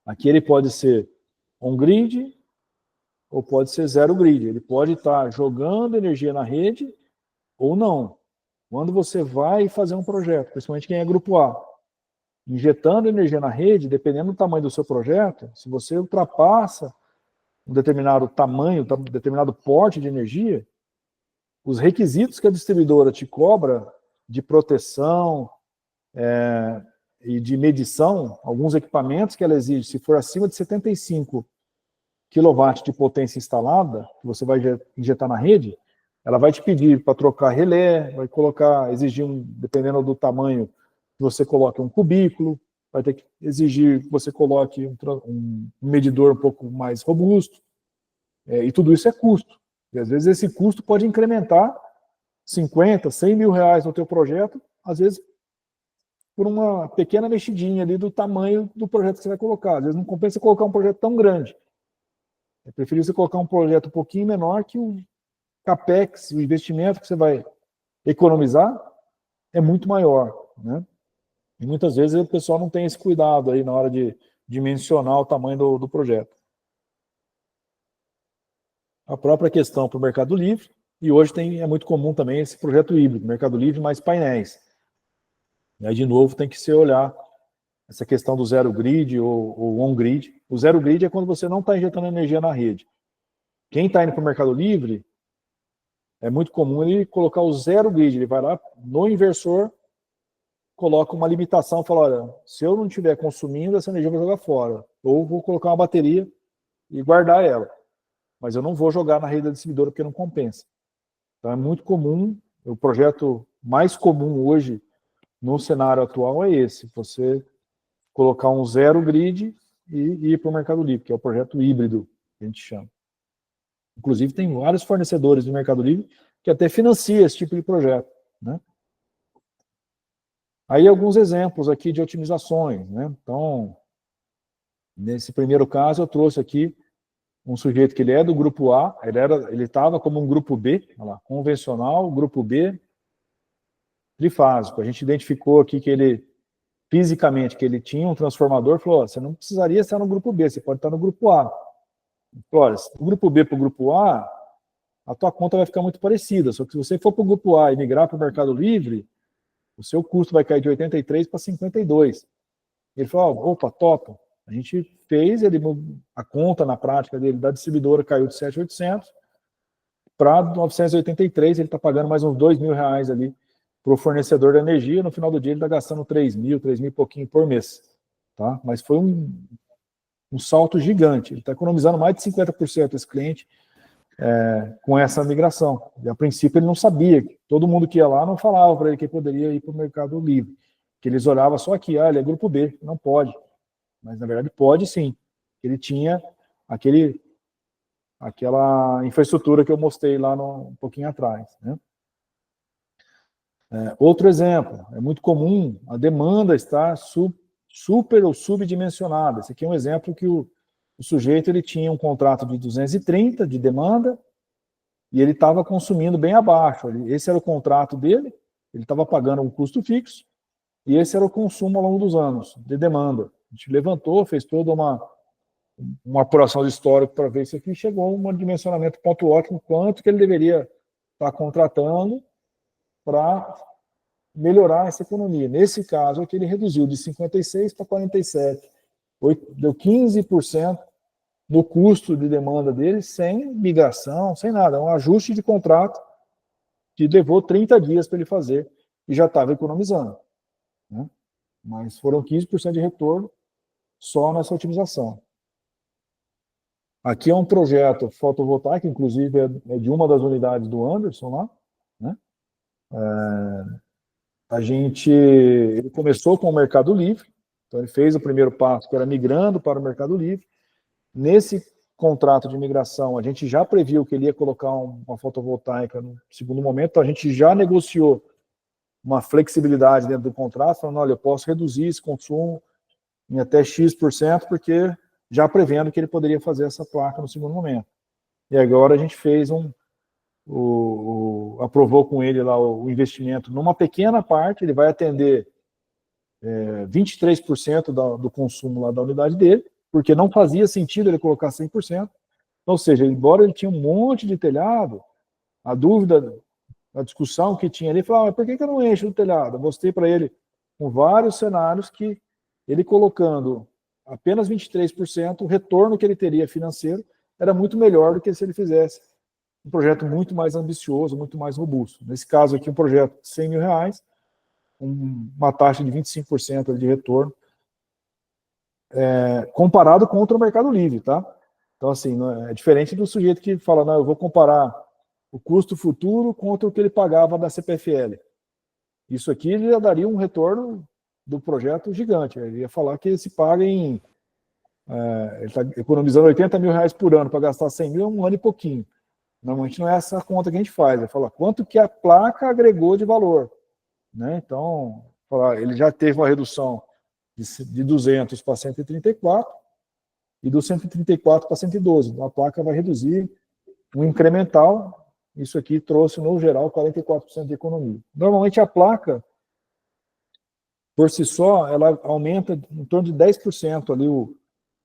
[SPEAKER 1] Aqui ele pode ser on-grid ou pode ser zero-grid. Ele pode estar jogando energia na rede ou não. Quando você vai fazer um projeto, principalmente quem é grupo A, injetando energia na rede, dependendo do tamanho do seu projeto, se você ultrapassa um determinado tamanho, um determinado porte de energia, os requisitos que a distribuidora te cobra de proteção e de medição, alguns equipamentos que ela exige, se for acima de 75 kW de potência instalada, que você vai injetar na rede, ela vai te pedir para trocar relé, vai exigir, dependendo do tamanho, que você coloque um cubículo, vai ter que exigir que você coloque um medidor um pouco mais robusto, e tudo isso é custo. E às vezes esse custo pode incrementar 50, 100 mil reais no teu projeto, às vezes por uma pequena mexidinha ali do tamanho do projeto que você vai colocar. Às vezes não compensa colocar um projeto tão grande. É preferível você colocar um projeto um pouquinho menor, que o capex, o investimento que você vai economizar é muito maior, né? E muitas vezes o pessoal não tem esse cuidado aí na hora de dimensionar o tamanho do projeto. A própria questão para o Mercado Livre, e hoje é muito comum também esse projeto híbrido, Mercado Livre mais painéis. E aí, de novo, tem que se olhar essa questão do zero grid ou on-grid. O zero grid é quando você não está injetando energia na rede. Quem está indo para o Mercado Livre, é muito comum ele colocar o zero grid. Ele vai lá no inversor, coloca uma limitação, fala, olha, se eu não estiver consumindo, essa energia eu vou jogar fora. Ou vou colocar uma bateria e guardar ela. Mas eu não vou jogar na rede da distribuidora porque não compensa. Então é muito comum, o projeto mais comum hoje no cenário atual é esse, você colocar um zero grid e ir para o Mercado Livre, que é o projeto híbrido, que a gente chama. Inclusive tem vários fornecedores do Mercado Livre que até financiam esse tipo de projeto, né? Aí alguns exemplos aqui de otimizações, né? Então, nesse primeiro caso eu trouxe aqui um sujeito que ele é do grupo A, ele estava como um grupo B, olha lá, convencional, grupo B, trifásico. A gente identificou aqui que ele, fisicamente, que ele tinha um transformador, falou, você não precisaria estar no grupo B, você pode estar no grupo A. Falou, olha, do grupo B para o grupo A, a tua conta vai ficar muito parecida, só que se você for para o grupo A e migrar para o Mercado Livre, o seu custo vai cair de 83 para 52. Ele falou, opa, topa. A gente fez, a conta na prática dele da distribuidora caiu de 7.800 para 983, ele está pagando mais uns 2 mil reais ali para o fornecedor de energia, no final do dia ele está gastando 3 mil e pouquinho por mês. Tá? Mas foi um salto gigante, ele está economizando mais de 50% esse cliente com essa migração. E a princípio ele não sabia, todo mundo que ia lá não falava para ele que ele poderia ir para o Mercado Livre, que eles olhavam só aqui, ele é grupo B, não pode. Mas, na verdade, pode sim. Ele tinha aquela infraestrutura que eu mostrei lá um pouquinho atrás, né? Outro exemplo, é muito comum a demanda estar super ou subdimensionada. Esse aqui é um exemplo que o sujeito ele tinha um contrato de 230 de demanda e ele estava consumindo bem abaixo. Esse era o contrato dele, ele estava pagando um custo fixo, e esse era o consumo ao longo dos anos, de demanda. A gente levantou, fez toda uma apuração de histórico para ver isso aqui, chegou a um dimensionamento ponto ótimo, quanto que ele deveria estar contratando para melhorar essa economia. Nesse caso aqui, ele reduziu de 56 para 47, deu 15% do custo de demanda dele, sem migração, sem nada, é um ajuste de contrato que levou 30 dias para ele fazer, e já estava economizando, né? Mas foram 15% de retorno só nessa otimização. Aqui é um projeto fotovoltaico, inclusive é de uma das unidades do Anderson lá, né? Ele começou com o Mercado Livre, então ele fez o primeiro passo, que era migrando para o Mercado Livre. Nesse contrato de migração, a gente já previu que ele ia colocar uma fotovoltaica no segundo momento, então a gente já negociou uma flexibilidade dentro do contrato, falando, olha, eu posso reduzir esse consumo em até X%, porque já prevendo que ele poderia fazer essa placa no segundo momento. E agora a gente fez aprovou com ele lá o investimento numa pequena parte, ele vai atender 23% do consumo lá da unidade dele, porque não fazia sentido ele colocar 100%. Ou seja, embora ele tinha um monte de telhado, a dúvida, a discussão que tinha ali, ele falava, por que eu não encho o telhado? Eu mostrei para ele com vários cenários que ele colocando apenas 23%, o retorno que ele teria financeiro era muito melhor do que se ele fizesse um projeto muito mais ambicioso, muito mais robusto. Nesse caso aqui, um projeto de R$100 mil, uma taxa de 25% de retorno, comparado contra o Mercado Livre, tá? Então, assim, é diferente do sujeito que fala, não, eu vou comparar o custo futuro contra o que ele pagava da CPFL. Isso aqui ele já daria um retorno do projeto gigante. Ele ia falar que se paga ele está economizando R$80 mil por ano para gastar 100 mil, é um ano e pouquinho. Normalmente não é essa conta que a gente faz, é falar quanto que a placa agregou de valor, né? Então, ele já teve uma redução de 200 para 134 e do 134 para 112. Então, a placa vai reduzir um incremental. Isso aqui trouxe, no geral, 44% de economia. Normalmente a placa, por si só, ela aumenta em torno de 10% ali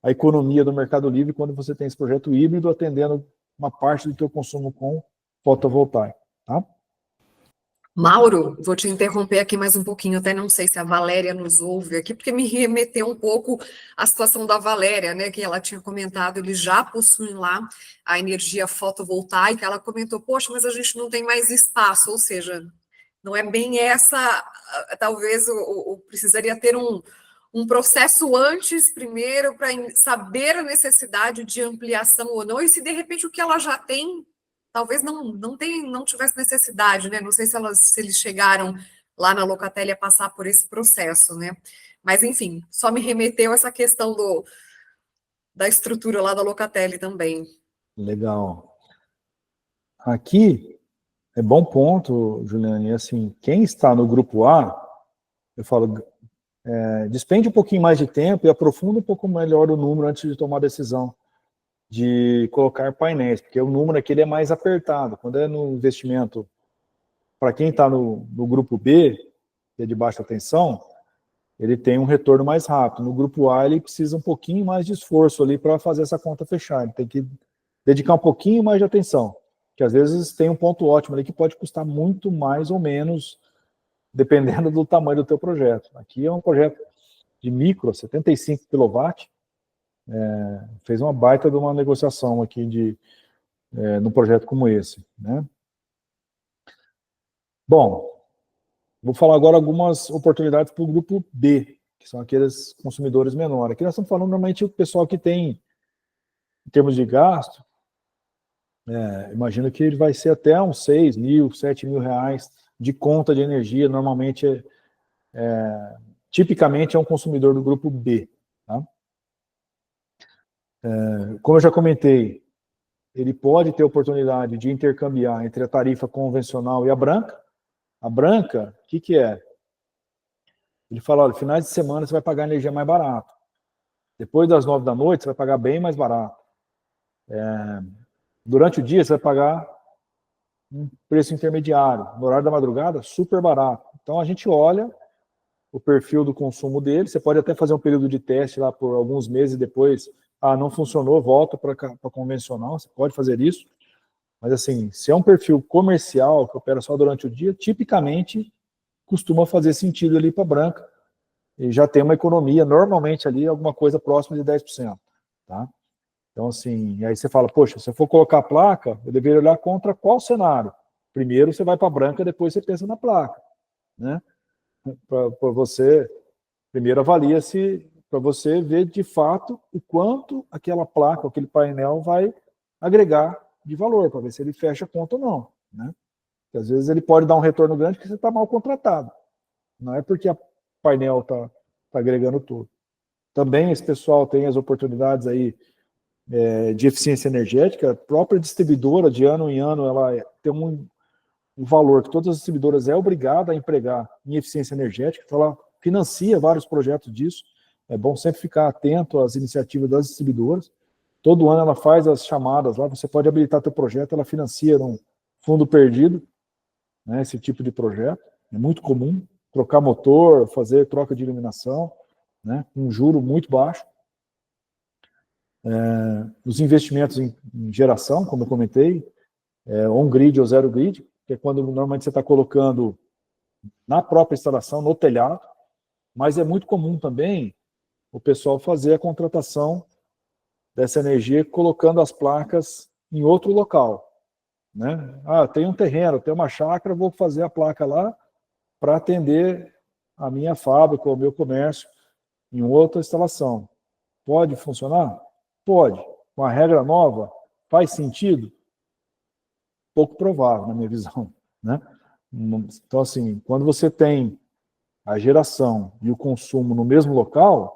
[SPEAKER 1] a economia do Mercado Livre quando você tem esse projeto híbrido atendendo uma parte do teu consumo com fotovoltaico, tá?
[SPEAKER 2] Mauro, vou te interromper aqui mais um pouquinho, até não sei se a Valéria nos ouve aqui, porque me remeteu um pouco à situação da Valéria, né, que ela tinha comentado, eles já possuem lá a energia fotovoltaica, ela comentou, poxa, mas a gente não tem mais espaço, ou seja, não é bem essa, talvez precisaria ter um processo antes, primeiro, para saber a necessidade de ampliação ou não, e se de repente o que ela já tem, talvez não tivesse necessidade, né? Não sei se eles chegaram lá na Locatelli a passar por esse processo, né? Mas, enfim, só me remeteu essa questão da estrutura lá da Locatelli também.
[SPEAKER 1] Legal. Aqui, é bom ponto, Juliane, assim, quem está no grupo A, eu falo, despende um pouquinho mais de tempo e aprofunda um pouco melhor o número antes de tomar a decisão de colocar painéis, porque o número aqui ele é mais apertado. Quando é no investimento, para quem está no grupo B, que é de baixa tensão, ele tem um retorno mais rápido. No grupo A, ele precisa um pouquinho mais de esforço ali para fazer essa conta fechar. Ele tem que dedicar um pouquinho mais de atenção, que às vezes tem um ponto ótimo ali que pode custar muito mais ou menos, dependendo do tamanho do teu projeto. Aqui é um projeto de micro, 75 kW, fez uma baita de uma negociação aqui num projeto como esse, né? Bom, vou falar agora algumas oportunidades para o grupo B, que são aqueles consumidores menores. Aqui nós estamos falando normalmente o pessoal que tem, em termos de gasto, imagino que ele vai ser até uns 6 mil, 7 mil reais de conta de energia, normalmente, tipicamente é um consumidor do grupo B, tá? Como eu já comentei, ele pode ter oportunidade de intercambiar entre a tarifa convencional e a branca. A branca, o que é? Ele fala, olha, finais de semana você vai pagar energia mais barato. Depois das 9 da noite, você vai pagar bem mais barato. Durante o dia, você vai pagar um preço intermediário. No horário da madrugada, super barato. Então, a gente olha o perfil do consumo dele, você pode até fazer um período de teste lá por alguns meses e depois, não funcionou, volta para convencional, você pode fazer isso. Mas assim, se é um perfil comercial, que opera só durante o dia, tipicamente costuma fazer sentido ali para branca, e já tem uma economia, normalmente ali, alguma coisa próxima de 10%. Tá? Então assim, aí você fala, poxa, se eu for colocar a placa, eu deveria olhar contra qual cenário? Primeiro você vai para a branca, depois você pensa na placa. Né? Para você, primeiro avalia-se, para você ver de fato o quanto aquela placa, aquele painel vai agregar de valor, para ver se ele fecha a conta ou não. Né? Porque às vezes ele pode dar um retorno grande porque você está mal contratado. Não é porque o painel está agregando tudo. Também esse pessoal tem as oportunidades aí de eficiência energética. A própria distribuidora, de ano em ano, ela tem um valor que todas as distribuidoras é obrigada a empregar em eficiência energética, então ela financia vários projetos disso. É bom sempre ficar atento às iniciativas das distribuidoras. Todo ano ela faz as chamadas lá, você pode habilitar teu projeto, ela financia num fundo perdido, né, esse tipo de projeto. É muito comum trocar motor, fazer troca de iluminação, né, um juro muito baixo. Os investimentos em geração, como eu comentei, on-grid ou zero-grid, que é quando normalmente você está colocando na própria instalação, no telhado, mas é muito comum também o pessoal fazer a contratação dessa energia colocando as placas em outro local. Né? Tem um terreno, tem uma chácara, vou fazer a placa lá para atender a minha fábrica ou o meu comércio em outra instalação. Pode funcionar? Pode. Com a regra nova, faz sentido? Pouco provável, na minha visão. Né? Então, assim, quando você tem a geração e o consumo no mesmo local,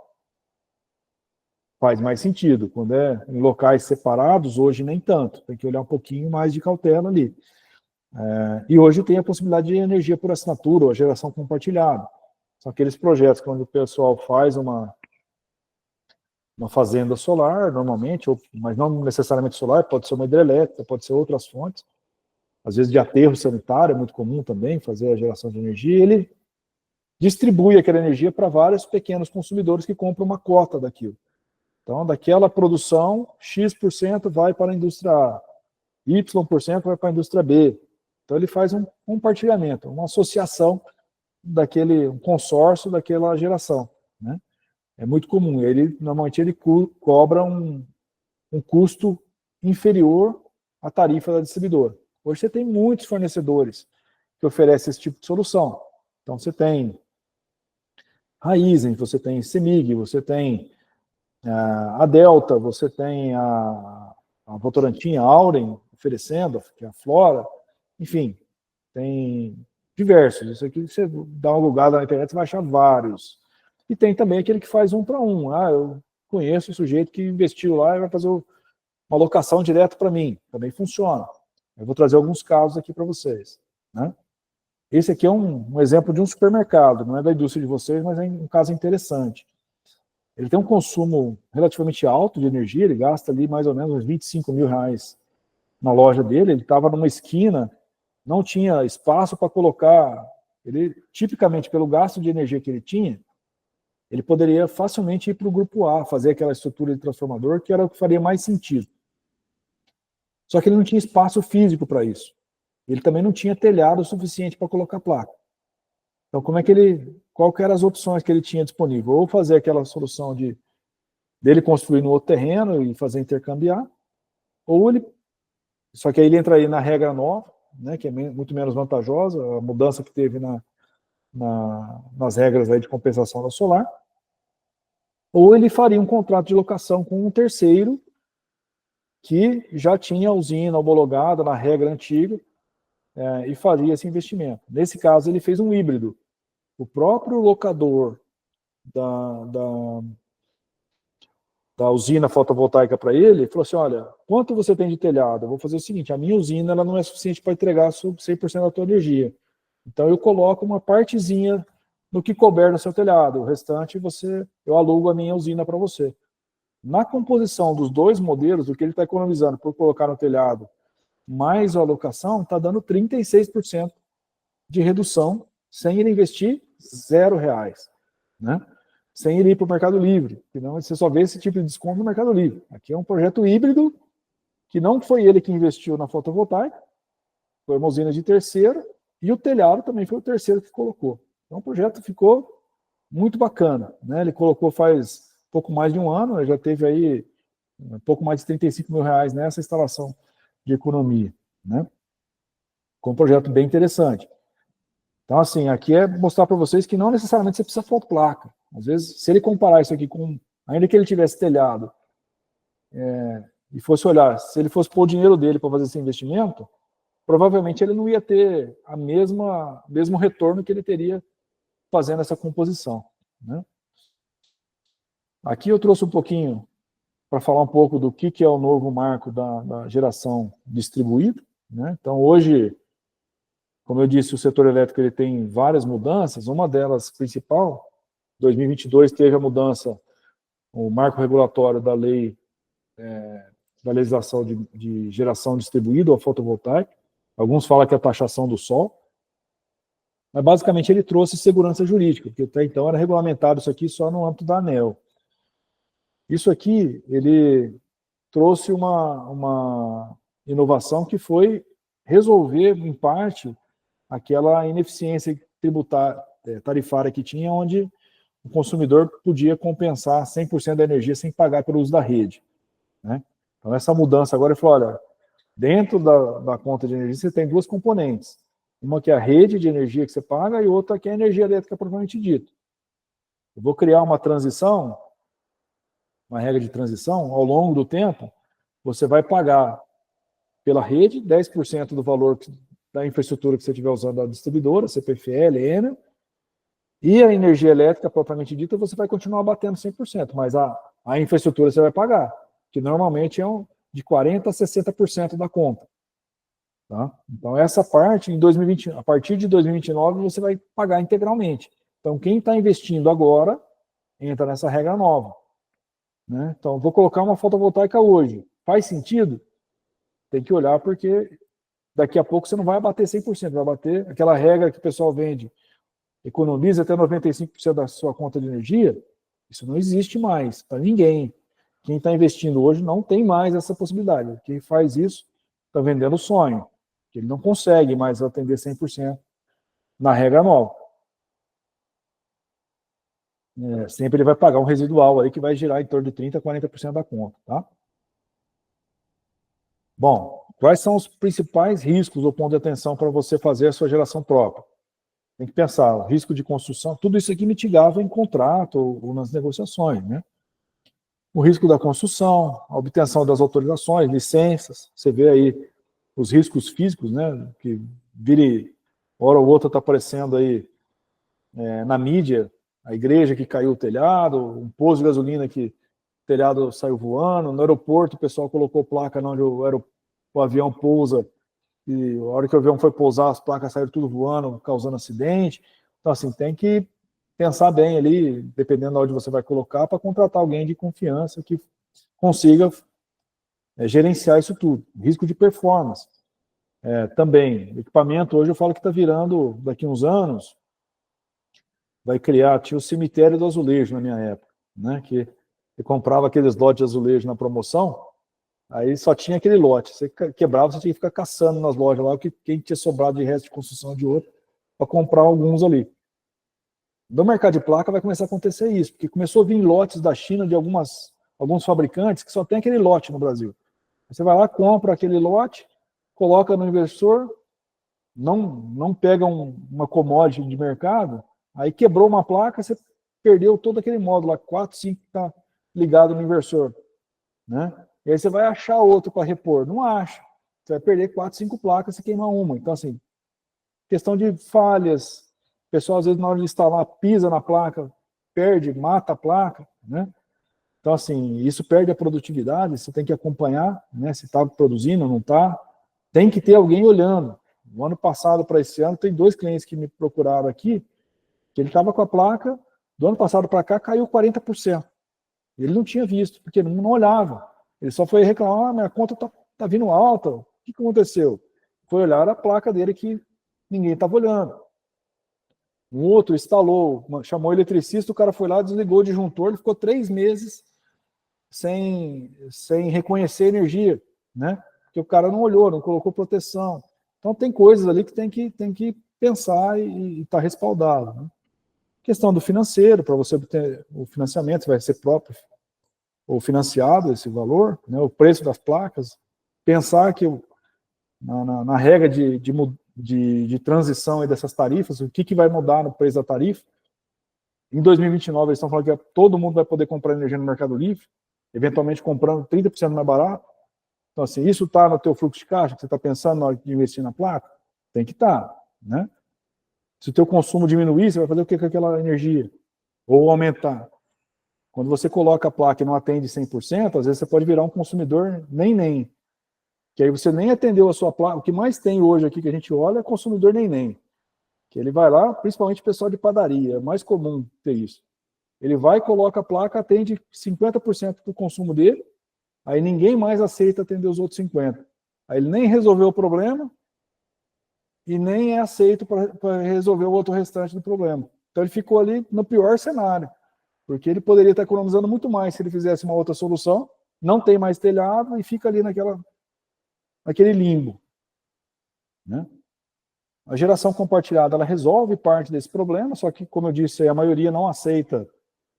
[SPEAKER 1] faz mais sentido. Quando é em locais separados, hoje nem tanto. Tem que olhar um pouquinho mais de cautela ali. E hoje tem a possibilidade de energia por assinatura ou a geração compartilhada. São aqueles projetos onde o pessoal faz uma fazenda solar, normalmente, mas não necessariamente solar, pode ser uma hidrelétrica, pode ser outras fontes. Às vezes de aterro sanitário, é muito comum também fazer a geração de energia, e ele distribui aquela energia para vários pequenos consumidores que compram uma cota daquilo. Então, daquela produção, X% vai para a indústria A, Y% vai para a indústria B. Então, ele faz um compartilhamento, uma associação um consórcio daquela geração. Né? É muito comum. Normalmente, ele cobra um custo inferior à tarifa da distribuidora. Hoje, você tem muitos fornecedores que oferecem esse tipo de solução. Então, você tem Raizen, você tem CEMIG, você tem a Delta, você tem a Votorantim, a Auren oferecendo, que é a Flora, enfim, tem diversos. Isso aqui você dá uma bugada na internet, você vai achar vários. E tem também aquele que faz um para um. Eu conheço o sujeito que investiu lá e vai fazer uma alocação direto para mim. Também funciona. Eu vou trazer alguns casos aqui para vocês. Né? Esse aqui é um exemplo de um supermercado, não é da indústria de vocês, mas é um caso interessante. Ele tem um consumo relativamente alto de energia, ele gasta ali mais ou menos uns 25 mil reais na loja dele, ele estava numa esquina, não tinha espaço para colocar, ele tipicamente pelo gasto de energia que ele tinha, ele poderia facilmente ir para o grupo A, fazer aquela estrutura de transformador, que era o que faria mais sentido. Só que ele não tinha espaço físico para isso. Ele também não tinha telhado suficiente para colocar placa. Então, qual que eram as opções que ele tinha disponível? Ou fazer aquela solução dele construir no outro terreno e fazer intercambiar, só que aí ele entraria na regra nova, né, que é muito menos vantajosa, a mudança que teve nas regras aí de compensação da solar, ou ele faria um contrato de locação com um terceiro que já tinha a usina homologada na regra antiga e faria esse investimento. Nesse caso, ele fez um híbrido. O próprio locador da usina fotovoltaica para ele falou assim, olha, quanto você tem de telhado? Eu vou fazer o seguinte, a minha usina ela não é suficiente para entregar 100% da tua energia. Então eu coloco uma partezinha no que couber no seu telhado, o restante eu alugo a minha usina para você. Na composição dos dois modelos, o que ele está economizando por colocar no telhado mais a alocação, está dando 36% de redução, sem ele investir R$0, né? Sem ele ir para o Mercado Livre, senão você só vê esse tipo de desconto no Mercado Livre. Aqui é um projeto híbrido, que não foi ele que investiu na fotovoltaica, foi uma usina de terceira, e o telhado também foi o terceiro que colocou. Então o projeto ficou muito bacana, né? Ele colocou faz pouco mais de um ano, ele já teve aí um pouco mais de R$35 mil nessa instalação de economia, né? Com um projeto bem interessante. Então, assim, aqui é mostrar para vocês que não necessariamente você precisa fotoplaca. Às vezes, se ele comparar isso aqui com, ainda que ele tivesse telhado, e fosse olhar, se ele fosse pôr o dinheiro dele para fazer esse investimento, provavelmente ele não ia ter mesmo retorno que ele teria fazendo essa composição, né? Aqui eu trouxe um pouquinho para falar um pouco do que é o novo marco da geração distribuída, né? Então, hoje, como eu disse, o setor elétrico ele tem várias mudanças, uma delas principal, 2022 teve a mudança, o marco regulatório da lei, da legislação de geração distribuída ou fotovoltaica. Alguns falam que é a taxação do sol, mas basicamente ele trouxe segurança jurídica, porque até então era regulamentado isso aqui só no âmbito da ANEEL. Isso aqui, ele trouxe uma inovação que foi resolver, em parte, aquela ineficiência tarifária que tinha, onde o consumidor podia compensar 100% da energia sem pagar pelo uso da rede, né? Então, essa mudança agora, ele falou, olha, dentro da conta de energia você tem duas componentes. Uma que é a rede de energia que você paga e outra que é a energia elétrica propriamente dita. Eu vou criar uma transição, uma regra de transição, ao longo do tempo, você vai pagar pela rede 10% do valor da infraestrutura que você estiver usando da distribuidora, CPFL, Enel, e a energia elétrica propriamente dita você vai continuar batendo 100%, mas a infraestrutura você vai pagar, que normalmente é de 40% a 60% da conta. Tá? Então essa parte, a partir de 2029, você vai pagar integralmente. Então quem está investindo agora, entra nessa regra nova, né? Então vou colocar uma fotovoltaica hoje. Faz sentido? Tem que olhar porque daqui a pouco você não vai abater 100%, vai bater aquela regra que o pessoal vende, economiza até 95% da sua conta de energia. Isso não existe mais para ninguém. Quem está investindo hoje não tem mais essa possibilidade. Quem faz isso está vendendo o sonho, que ele não consegue mais atender 100% na regra nova. Sempre ele vai pagar um residual aí que vai girar em torno de 30% a 40% da conta, tá? Bom, quais são os principais riscos ou pontos de atenção para você fazer a sua geração própria? Tem que pensar, o risco de construção, tudo isso aqui mitigava em contrato ou nas negociações, né? O risco da construção, a obtenção das autorizações, licenças, você vê aí os riscos físicos, né? Que vire, hora ou outra está aparecendo aí na mídia, a igreja que caiu o telhado, um posto de gasolina que o telhado saiu voando, no aeroporto o pessoal colocou placa onde o avião pousa, e a hora que o avião foi pousar, as placas saíram tudo voando, causando acidente. Então, assim, tem que pensar bem ali, dependendo de onde você vai colocar, para contratar alguém de confiança que consiga gerenciar isso tudo. Risco de performance. Também, equipamento, hoje eu falo que está virando, daqui a uns anos, tinha o cemitério do azulejo na minha época, né, que eu comprava aqueles lotes de azulejo na promoção, aí só tinha aquele lote, você quebrava, você tinha que ficar caçando nas lojas lá, quem tinha sobrado de resto de construção de outro, para comprar alguns ali. No mercado de placa vai começar a acontecer isso, porque começou a vir lotes da China de alguns fabricantes que só tem aquele lote no Brasil. Você vai lá, compra aquele lote, coloca no inversor, não pega uma commodity de mercado, aí quebrou uma placa, você perdeu todo aquele módulo lá, 4, 5 que está ligado no inversor, né? E aí você vai achar outro para repor. Não acha. Você vai perder 4, 5 placas e queimar uma. Então, assim, questão de falhas. O pessoal, às vezes, na hora de instalar, pisa na placa, perde, mata a placa, né? Então, assim, isso perde a produtividade, você tem que acompanhar, né? Se está produzindo ou não está. Tem que ter alguém olhando. No ano passado para esse ano, tem 2 clientes que me procuraram aqui, que ele estava com a placa, do ano passado para cá, caiu 40%. Ele não tinha visto, porque não olhava. Ele só foi reclamar, minha conta tá vindo alta, que aconteceu? Foi olhar a placa dele que ninguém estava olhando. Um outro instalou, chamou o eletricista, o cara foi lá, desligou o disjuntor, ele ficou 3 meses sem reconhecer a energia, né? Porque o cara não olhou, não colocou proteção. Então tem coisas ali que tem que pensar e estar respaldado, né? Questão do financeiro, para você obter o financiamento, vai ser próprio ou financiado esse valor, né? O preço das placas. Pensar que na regra de transição aí dessas tarifas, o que vai mudar no preço da tarifa. Em 2029, eles estão falando que todo mundo vai poder comprar energia no Mercado Livre, eventualmente comprando 30% mais barato. Então, assim, isso está no teu fluxo de caixa, que você está pensando na hora de investir na placa? Tem que estar, né? Se o teu consumo diminuir, você vai fazer o que com aquela energia? Ou aumentar. Quando você coloca a placa e não atende 100%, às vezes você pode virar um consumidor nem. Que aí você nem atendeu a sua placa. O que mais tem hoje aqui que a gente olha é consumidor nem. Que ele vai lá, principalmente o pessoal de padaria, é mais comum ter isso. Ele vai, coloca a placa, atende 50% do consumo dele, aí ninguém mais aceita atender os outros 50%. Aí ele nem resolveu o problema e nem é aceito para resolver o outro restante do problema. Então ele ficou ali no pior cenário, porque ele poderia estar economizando muito mais se ele fizesse uma outra solução, não tem mais telhado e fica ali naquele limbo, né? A geração compartilhada, ela resolve parte desse problema, só que, como eu disse, a maioria não aceita.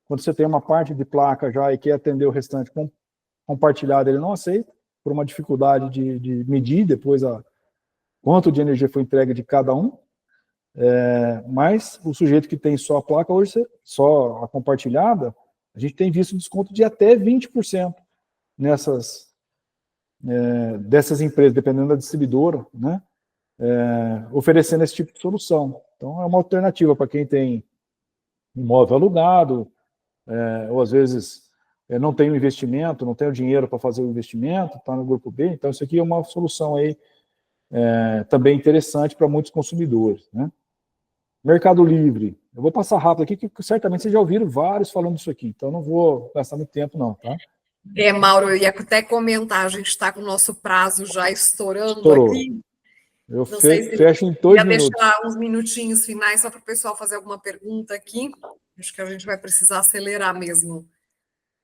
[SPEAKER 1] Quando você tem uma parte de placa já e quer atender o restante compartilhado, ele não aceita, por uma dificuldade de medir depois quanto de energia foi entregue de cada um. Mas o sujeito que tem só a placa, hoje só a compartilhada, a gente tem visto desconto de até 20% dessas empresas, dependendo da distribuidora, né? Oferecendo esse tipo de solução. Então, é uma alternativa para quem tem imóvel alugado, ou às vezes não tem o investimento, não tem o dinheiro para fazer o investimento, está no grupo B. Então, isso aqui é uma solução aí também interessante para muitos consumidores, né? Mercado Livre. Eu vou passar rápido aqui, que certamente vocês já ouviram vários falando disso aqui, então não vou gastar muito tempo, não, tá?
[SPEAKER 2] Mauro, eu ia até comentar, a gente está com o nosso prazo já estourando aqui.
[SPEAKER 1] Eu fecho em 2 minutos.
[SPEAKER 2] Deixar uns minutinhos finais só para o pessoal fazer alguma pergunta aqui. Acho que a gente vai precisar acelerar mesmo.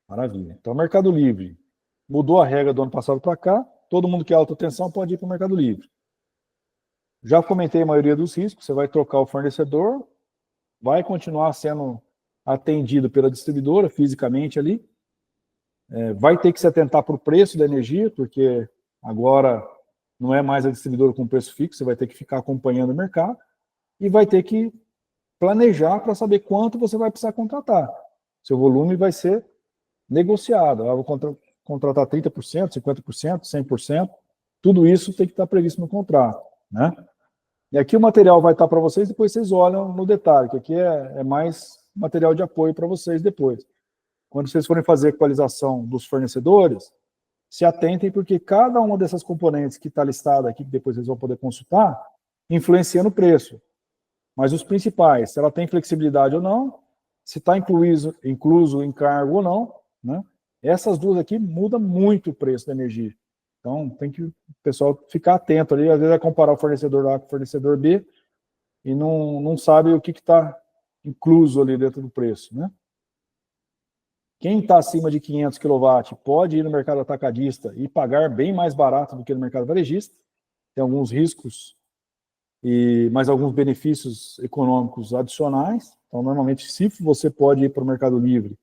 [SPEAKER 1] Maravilha. Então, Mercado Livre. Mudou a regra do ano passado para cá. Todo mundo que é alta tensão pode ir para o Mercado Livre. Já comentei a maioria dos riscos. Você vai trocar o fornecedor, vai continuar sendo atendido pela distribuidora fisicamente ali. Vai ter que se atentar para o preço da energia, porque agora não é mais a distribuidora com preço fixo, você vai ter que ficar acompanhando o mercado e vai ter que planejar para saber quanto você vai precisar contratar. Seu volume vai ser negociado. Eu vou contratar 30%, 50%, 100%. Tudo isso tem que estar previsto no contrato, né? E aqui o material vai estar para vocês, depois vocês olham no detalhe, que aqui é mais material de apoio para vocês depois. Quando vocês forem fazer a equalização dos fornecedores, se atentem, porque cada uma dessas componentes que está listada aqui, que depois vocês vão poder consultar, influencia no preço. Mas os principais, se ela tem flexibilidade ou não, se está incluso encargo ou não, né? Essas duas aqui mudam muito o preço da energia. Então, tem que o pessoal ficar atento ali, às vezes vai comparar o fornecedor A com o fornecedor B e não sabe o que está incluso ali dentro do preço, né? Quem está acima de 500 kW pode ir no mercado atacadista e pagar bem mais barato do que no mercado varejista. Tem alguns riscos, mas alguns benefícios econômicos adicionais. Então, normalmente, se você pode ir para o Mercado Livre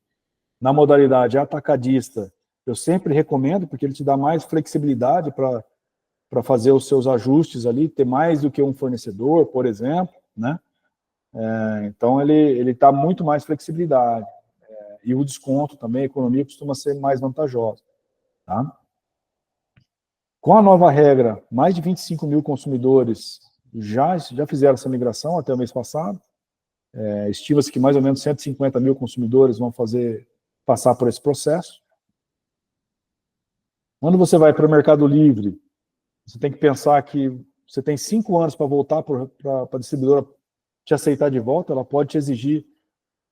[SPEAKER 1] na modalidade atacadista, eu sempre recomendo, porque ele te dá mais flexibilidade para fazer os seus ajustes ali, ter mais do que um fornecedor, por exemplo, né? Então, ele dá muito mais flexibilidade. E o desconto também, a economia costuma ser mais vantajosa, tá? Com a nova regra, mais de 25 mil consumidores já fizeram essa migração até o mês passado. Estima-se que mais ou menos 150 mil consumidores vão passar por esse processo. Quando você vai para o Mercado Livre, você tem que pensar que você tem 5 anos para voltar para a distribuidora te aceitar de volta, ela pode te exigir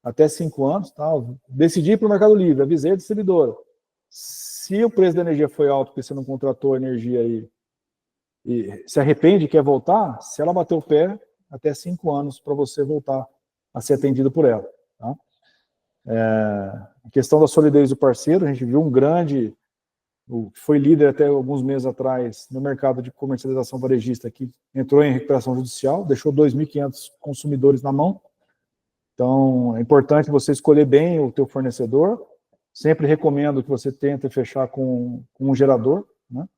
[SPEAKER 1] até 5 anos, tá? Decidir para o Mercado Livre, avisei a distribuidora. Se o preço da energia foi alto porque você não contratou a energia aí e se arrepende e quer voltar, se ela bater o pé, até 5 anos para você voltar a ser atendido por ela. Tá? A questão da solidez do parceiro, a gente viu um grande, foi líder até alguns meses atrás no mercado de comercialização varejista, que entrou em recuperação judicial, deixou 2.500 consumidores na mão. Então, é importante você escolher bem o teu fornecedor. Sempre recomendo que você tente fechar com um gerador, né?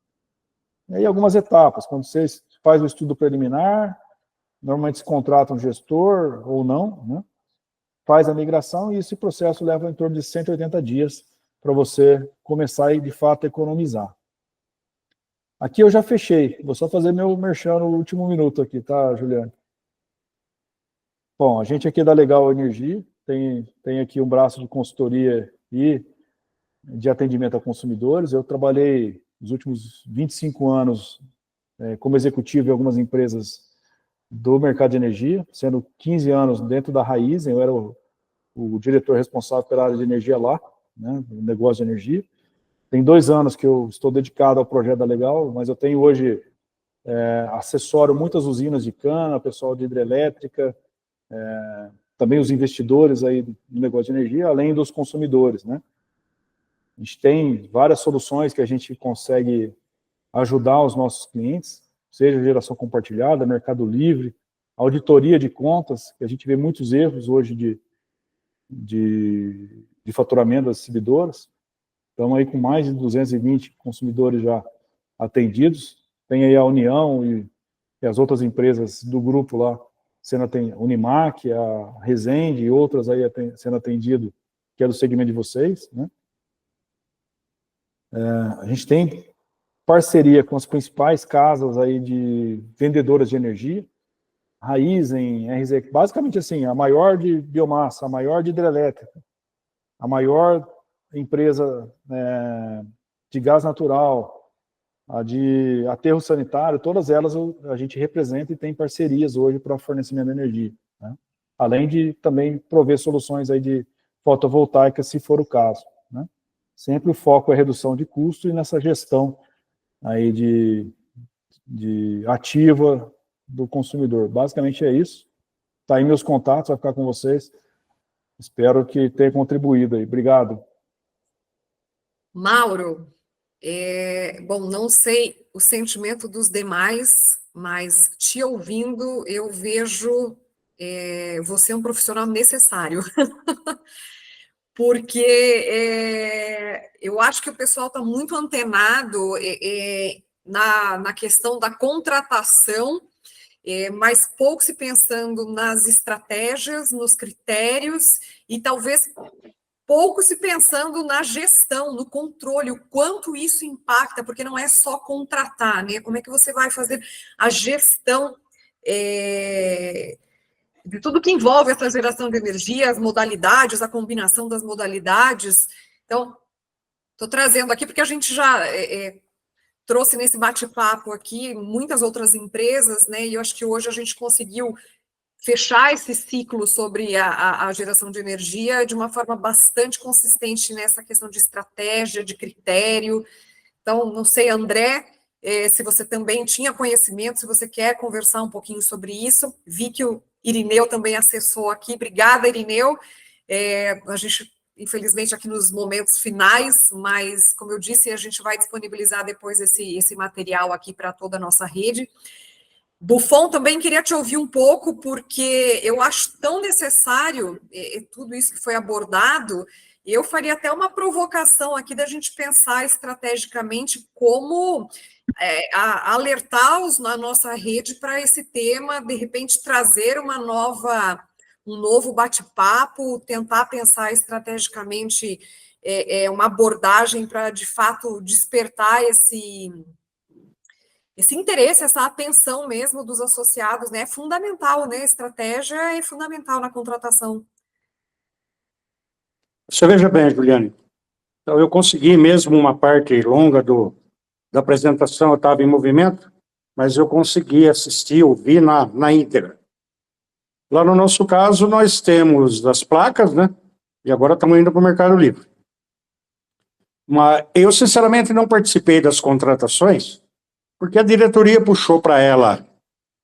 [SPEAKER 1] E aí algumas etapas, quando você faz o estudo preliminar, normalmente se contrata um gestor ou não, né? Faz a migração e esse processo leva em torno de 180 dias para você começar e, de fato, economizar. Aqui eu já fechei, vou só fazer meu merchan no último minuto aqui, tá, Juliane? Bom, a gente aqui da Legal Energia tem aqui um braço de consultoria e de atendimento a consumidores. Eu trabalhei nos últimos 25 anos como executivo em algumas empresas do mercado de energia, sendo 15 anos dentro da Raizen, eu era o diretor responsável pela área de energia lá, né, no negócio de energia. Tem 2 anos que eu estou dedicado ao projeto da Legal, mas eu tenho hoje acessório muitas usinas de cana, pessoal de hidrelétrica, também os investidores aí no negócio de energia, além dos consumidores, né? A gente tem várias soluções que a gente consegue ajudar os nossos clientes, seja geração compartilhada, mercado livre, auditoria de contas, que a gente vê muitos erros hoje de faturamento das distribuidoras. Estamos aí com mais de 220 consumidores já atendidos. Tem aí a União e as outras empresas do grupo lá, Unimac, a Resende e outras aí sendo atendido, que é do segmento de vocês, né? A gente tem parceria com as principais casas aí de vendedoras de energia, Raizen, RZ, basicamente assim, a maior de biomassa, a maior de hidrelétrica, a maior empresa de gás natural, a de aterro sanitário, todas elas a gente representa e tem parcerias hoje para fornecimento de energia, né? Além de também prover soluções aí de fotovoltaica, se for o caso, né? Sempre o foco é redução de custo e nessa gestão aí de ativa do consumidor. Basicamente é isso. Tá aí meus contatos, vai ficar com vocês. Espero que tenha contribuído aí. Obrigado.
[SPEAKER 2] Mauro, bom, não sei o sentimento dos demais, mas te ouvindo, eu vejo você é um profissional necessário. Porque eu acho que o pessoal está muito antenado na questão da contratação, mas pouco se pensando nas estratégias, nos critérios, e talvez pouco se pensando na gestão, no controle, o quanto isso impacta, porque não é só contratar, né? Como é que você vai fazer a gestão de tudo que envolve essa geração de energia, as modalidades, a combinação das modalidades. Então, estou trazendo aqui porque a gente já trouxe nesse bate-papo aqui muitas outras empresas, né? E eu acho que hoje a gente conseguiu fechar esse ciclo sobre a geração de energia de uma forma bastante consistente nessa questão de estratégia, de critério. Então, não sei, André, se você também tinha conhecimento, se você quer conversar um pouquinho sobre isso. Vi que o Irineu também acessou aqui. Obrigada, Irineu. A gente, infelizmente, aqui nos momentos finais, mas, como eu disse, a gente vai disponibilizar depois esse material aqui para toda a nossa rede. Buffon, também queria te ouvir um pouco, porque eu acho tão necessário tudo isso que foi abordado. Eu faria até uma provocação aqui da gente pensar estrategicamente como alertar a nossa rede para esse tema, de repente trazer um novo bate-papo, tentar pensar estrategicamente uma abordagem para, de fato, despertar esse interesse, essa atenção mesmo dos associados, né? É fundamental, né? Estratégia é fundamental na contratação.
[SPEAKER 4] Você veja bem, Juliane, então eu consegui mesmo uma parte longa da apresentação, eu estava em movimento, mas eu consegui assistir, ouvir na íntegra. Lá no nosso caso, nós temos as placas, né? E agora estamos indo para o Mercado Livre. Mas eu, sinceramente, não participei das contratações, porque a diretoria puxou para ela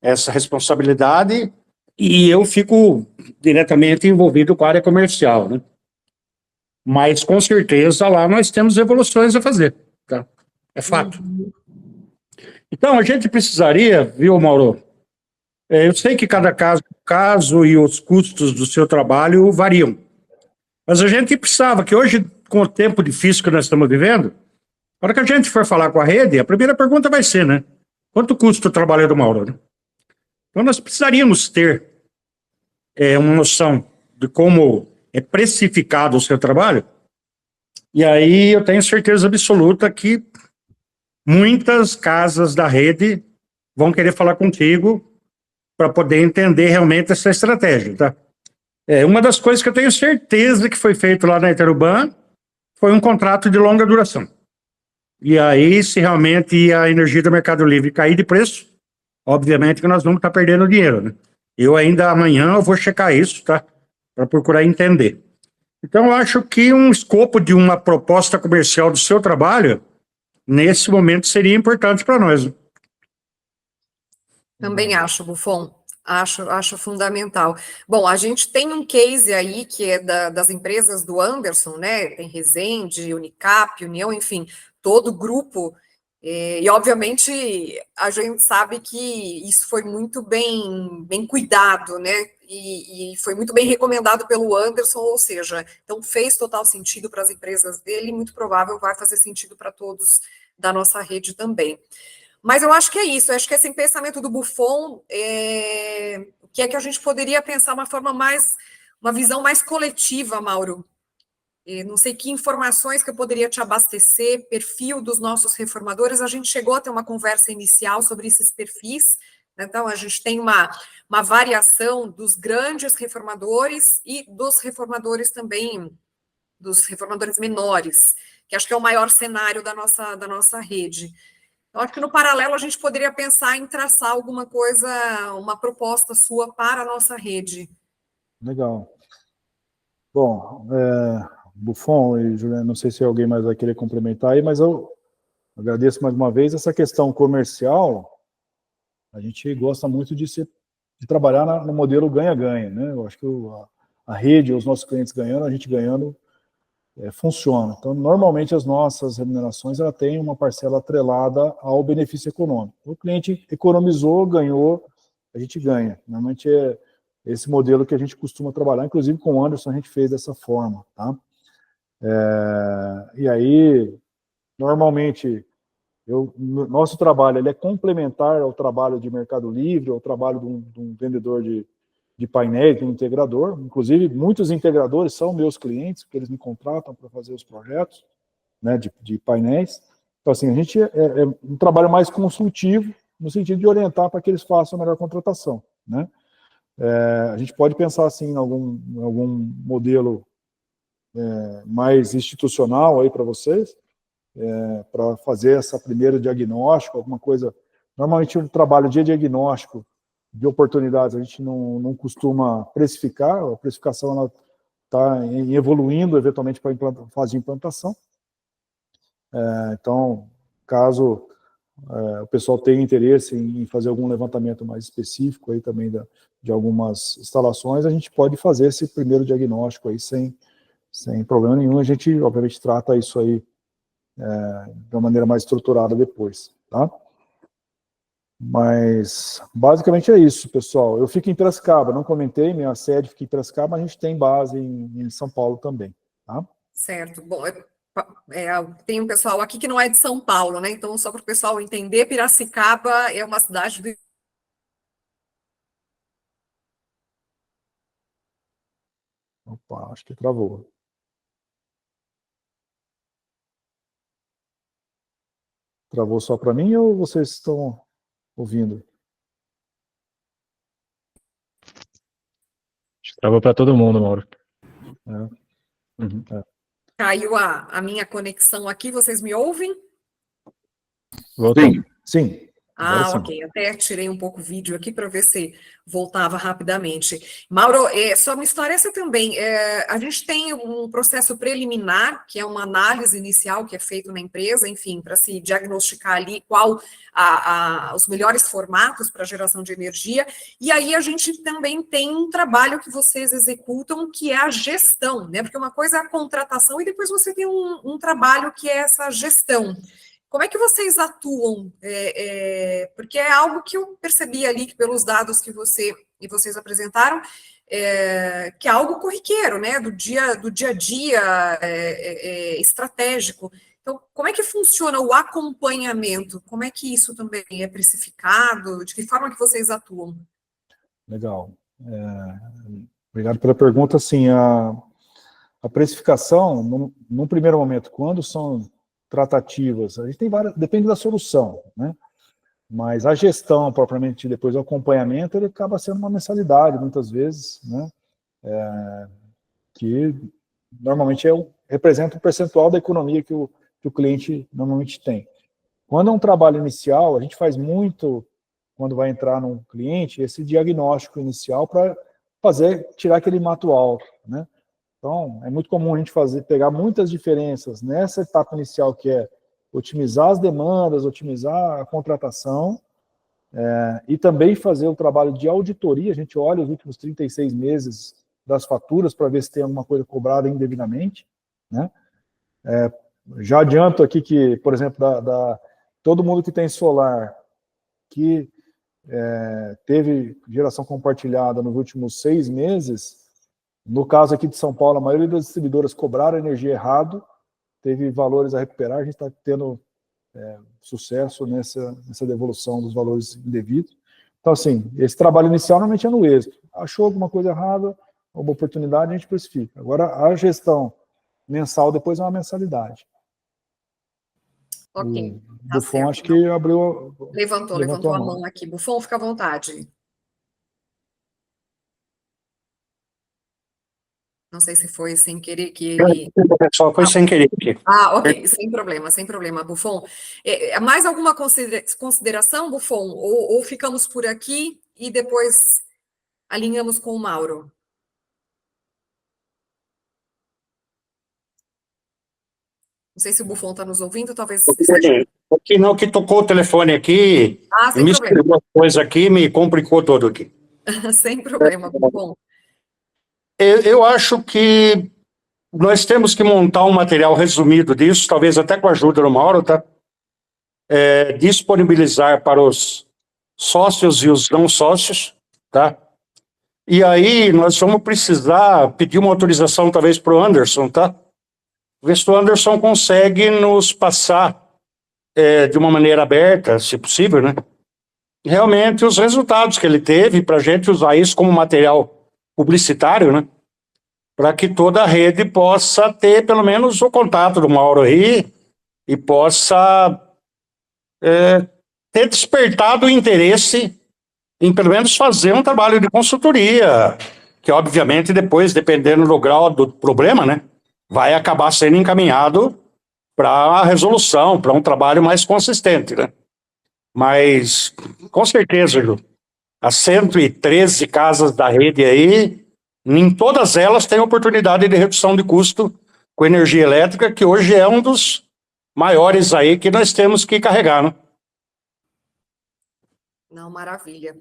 [SPEAKER 4] essa responsabilidade e eu fico diretamente envolvido com a área comercial, né? Mas, com certeza, lá nós temos evoluções a fazer, tá? É fato. Então, a gente precisaria, viu, Mauro? Eu sei que cada caso e os custos do seu trabalho variam, mas a gente precisava que hoje, com o tempo difícil que nós estamos vivendo, na hora que a gente for falar com a rede, a primeira pergunta vai ser, né? Quanto custa o trabalho do Mauro, né? Então, nós precisaríamos ter uma noção de como é precificado o seu trabalho, e aí eu tenho certeza absoluta que muitas casas da rede vão querer falar contigo para poder entender realmente essa estratégia, tá? Uma das coisas que eu tenho certeza que foi feito lá na Iteruban foi um contrato de longa duração. E aí, se realmente a energia do Mercado Livre cair de preço, obviamente que nós vamos estar perdendo dinheiro, né? Eu ainda amanhã eu vou checar isso, tá? Para procurar entender. Então, eu acho que um escopo de uma proposta comercial do seu trabalho, nesse momento, seria importante para nós. Né?
[SPEAKER 2] Também acho, Buffon. Acho fundamental. Bom, a gente tem um case aí que é das empresas do Anderson, né? Tem Resende, Unicap, União, enfim, todo o grupo. E, obviamente, a gente sabe que isso foi muito bem cuidado, né? E foi muito bem recomendado pelo Anderson, ou seja, então fez total sentido para as empresas dele e muito provável vai fazer sentido para todos da nossa rede também. Mas eu acho que é isso, eu acho que esse pensamento do Buffon, que é que a gente poderia pensar uma visão mais coletiva, Mauro. Não sei que informações que eu poderia te abastecer, perfil dos nossos reformadores, a gente chegou a ter uma conversa inicial sobre esses perfis, né? Então a gente tem uma variação dos grandes reformadores e dos reformadores também, dos reformadores menores, que acho que é o maior cenário da nossa rede. Eu acho que no paralelo a gente poderia pensar em traçar alguma coisa, uma proposta sua para a nossa rede.
[SPEAKER 1] Legal. Bom, Buffon e Juliana, não sei se alguém mais vai querer complementar aí, mas eu agradeço mais uma vez. Essa questão comercial, a gente gosta muito de trabalhar no modelo ganha-ganha, né? Eu acho que a rede, os nossos clientes ganhando, a gente ganhando, funciona. Então, normalmente as nossas remunerações ela tem uma parcela atrelada ao benefício econômico. O cliente economizou, ganhou, a gente ganha. Normalmente é esse modelo que a gente costuma trabalhar, inclusive com o Anderson a gente fez dessa forma, tá? E aí, normalmente, nosso trabalho ele é complementar ao trabalho de Mercado Livre, ao trabalho de um vendedor de painéis, de um integrador. Inclusive, muitos integradores são meus clientes, porque eles me contratam para fazer os projetos, né, de painéis. Então, assim, a gente é um trabalho mais consultivo, no sentido de orientar para que eles façam a melhor contratação, né? A gente pode pensar, assim, em algum modelo mais institucional aí para vocês, para fazer essa primeira diagnóstico, alguma coisa. Normalmente o trabalho de diagnóstico de oportunidades a gente não costuma precificar, a precificação está evoluindo eventualmente para a fase de implantação. Então, caso o pessoal tenha interesse em fazer algum levantamento mais específico aí também de algumas instalações, a gente pode fazer esse primeiro diagnóstico aí sem problema nenhum. A gente, obviamente, trata isso aí de uma maneira mais estruturada depois, tá? Mas, basicamente é isso, pessoal. Eu fico em Piracicaba, não comentei, minha sede fica em Piracicaba, mas a gente tem base em São Paulo também, tá?
[SPEAKER 2] Certo. Bom, tem um pessoal aqui que não é de São Paulo, né? Então, só para o pessoal entender, Piracicaba é uma cidade do...
[SPEAKER 1] Opa, acho que travou. Travou só para mim ou vocês estão ouvindo?
[SPEAKER 5] Travou para todo mundo, Mauro.
[SPEAKER 1] Uhum.
[SPEAKER 2] Caiu a minha conexão aqui, vocês me ouvem?
[SPEAKER 5] Voltou.
[SPEAKER 1] Sim. Agora
[SPEAKER 2] Ah,
[SPEAKER 1] sim.
[SPEAKER 2] ok. Até tirei um pouco o vídeo aqui para ver se voltava rapidamente. Mauro, só me esclarece também. A gente tem um processo preliminar, que é uma análise inicial que é feito na empresa, enfim, para se diagnosticar ali qual os melhores formatos para geração de energia. E aí a gente também tem um trabalho que vocês executam, que é a gestão, né? Porque uma coisa é a contratação e depois você tem um trabalho que é essa gestão. Como é que vocês atuam? Porque é algo que eu percebi ali, que pelos dados que vocês apresentaram, que é algo corriqueiro, né? Do dia a dia, estratégico. Então, como é que funciona o acompanhamento? Como é que isso também é precificado? De que forma que vocês atuam?
[SPEAKER 1] Legal. Obrigado pela pergunta. Assim, a precificação, num primeiro momento, quando são tratativas, a gente tem várias, depende da solução, né? Mas a gestão, propriamente, depois o acompanhamento, ele acaba sendo uma mensalidade, muitas vezes, né? Que normalmente representa um percentual da economia que o cliente normalmente tem. Quando é um trabalho inicial, a gente faz muito, quando vai entrar num cliente, esse diagnóstico inicial para tirar aquele mato alto, né? Então, é muito comum a gente pegar muitas diferenças nessa etapa inicial, que é otimizar as demandas, otimizar a contratação, e também fazer o trabalho de auditoria. A gente olha os últimos 36 meses das faturas para ver se tem alguma coisa cobrada indevidamente, né? Já adianto aqui que, por exemplo, todo mundo que tem solar, que teve geração compartilhada nos últimos 6 meses, no caso aqui de São Paulo, a maioria das distribuidoras cobraram energia errado, teve valores a recuperar, a gente está tendo sucesso nessa devolução dos valores indevidos. Então, assim, esse trabalho inicial normalmente é no êxito. Achou alguma coisa errada, alguma oportunidade, a gente precifica. Agora, a gestão mensal depois é uma mensalidade.
[SPEAKER 2] Ok,
[SPEAKER 1] O
[SPEAKER 2] tá
[SPEAKER 1] Buffon,
[SPEAKER 2] certo.
[SPEAKER 1] acho que abriu...
[SPEAKER 2] Levantou a mão aqui. Buffon, fica à vontade. Não sei se foi sem querer que ele...
[SPEAKER 4] Só foi sem querer aqui.
[SPEAKER 2] Ah, ok, sem problema, Buffon. Mais alguma consideração, Buffon? Ou ficamos por aqui e depois alinhamos com o Mauro? Não sei se o Buffon está nos ouvindo, talvez esteja...
[SPEAKER 4] Aqui não, que tocou o telefone aqui,
[SPEAKER 2] sem
[SPEAKER 4] me
[SPEAKER 2] problema.
[SPEAKER 4] escreveu coisa aqui, me complicou todo aqui.
[SPEAKER 2] Sem problema, Buffon.
[SPEAKER 4] Eu acho que nós temos que montar um material resumido disso, talvez até com a ajuda do Mauro, tá? Disponibilizar para os sócios e os não sócios, tá? E aí nós vamos precisar pedir uma autorização talvez para o Anderson, tá? Ver se o Anderson consegue nos passar de uma maneira aberta, se possível, né? Realmente os resultados que ele teve, para a gente usar isso como material publicitário, né? Para que toda a rede possa ter pelo menos o contato do Mauro aí e possa ter despertado o interesse em pelo menos fazer um trabalho de consultoria, que obviamente depois, dependendo do grau do problema, né, vai acabar sendo encaminhado para a resolução, para um trabalho mais consistente, né? Mas, com certeza, Ju, as 113 casas da rede aí, em todas elas tem oportunidade de redução de custo com energia elétrica, que hoje é um dos maiores aí que nós temos que carregar, né?
[SPEAKER 2] Não, maravilha.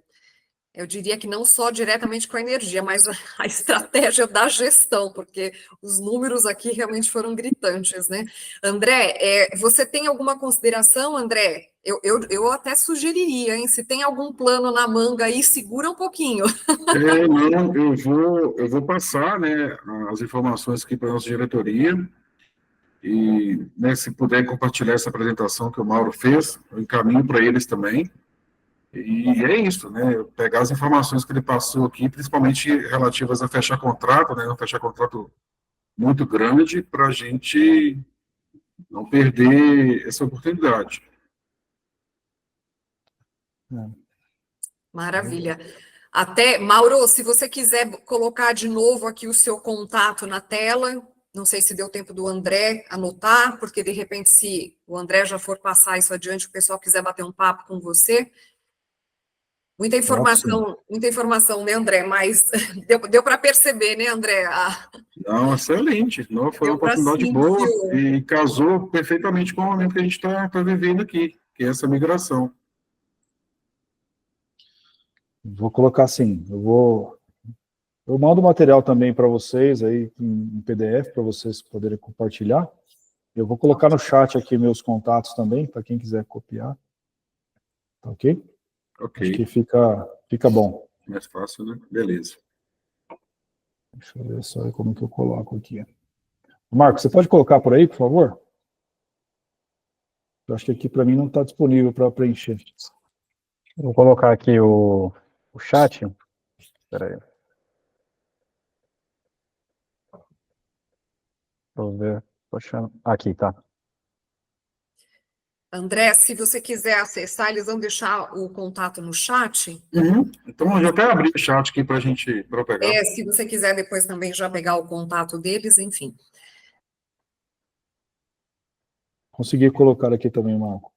[SPEAKER 2] Eu diria que não só diretamente com a energia, mas a estratégia da gestão, porque os números aqui realmente foram gritantes, né? André, você tem alguma consideração, André? Eu até sugeriria, hein? Se tem algum plano na manga aí, segura um pouquinho.
[SPEAKER 3] Não, eu vou passar, né, as informações aqui para a nossa diretoria e, né, se puder compartilhar essa apresentação que o Mauro fez, eu encaminho para eles também. E é isso, né? Pegar as informações que ele passou aqui, principalmente relativas a fechar contrato, né? Não fechar contrato muito grande, para a gente não perder essa oportunidade.
[SPEAKER 2] Maravilha. Até, Mauro, se você quiser colocar de novo aqui o seu contato na tela, Não sei se deu tempo do André anotar, porque de repente, se o André já for passar isso adiante, o pessoal quiser bater um papo com você. Muita informação, né, André? Mas deu para perceber, né, André?
[SPEAKER 3] Não, excelente. Não, foi uma
[SPEAKER 2] Deu para
[SPEAKER 3] oportunidade
[SPEAKER 2] sentir
[SPEAKER 3] boa e casou perfeitamente com o momento que a gente está vivendo aqui, que é essa migração.
[SPEAKER 1] Vou colocar assim, eu mando o material também para vocês aí em PDF para vocês poderem compartilhar. Eu vou colocar no chat aqui meus contatos também para quem quiser copiar. Tá ok?
[SPEAKER 3] Ok.
[SPEAKER 1] Acho que fica bom.
[SPEAKER 3] Mais fácil, né? Beleza.
[SPEAKER 1] Deixa eu ver só como que eu coloco aqui. Marcos, você pode colocar por aí, por favor? Eu acho que aqui para mim não está disponível para preencher.
[SPEAKER 5] Vou colocar aqui o chat. Espera aí. Deixa eu ver. Poxa, aqui, tá.
[SPEAKER 2] André, se você quiser acessar, eles vão deixar o contato no chat.
[SPEAKER 3] Então, eu já até abri o chat aqui para a gente pegar.
[SPEAKER 2] Se você quiser depois também já pegar o contato deles, enfim.
[SPEAKER 1] Consegui colocar aqui também, Marco.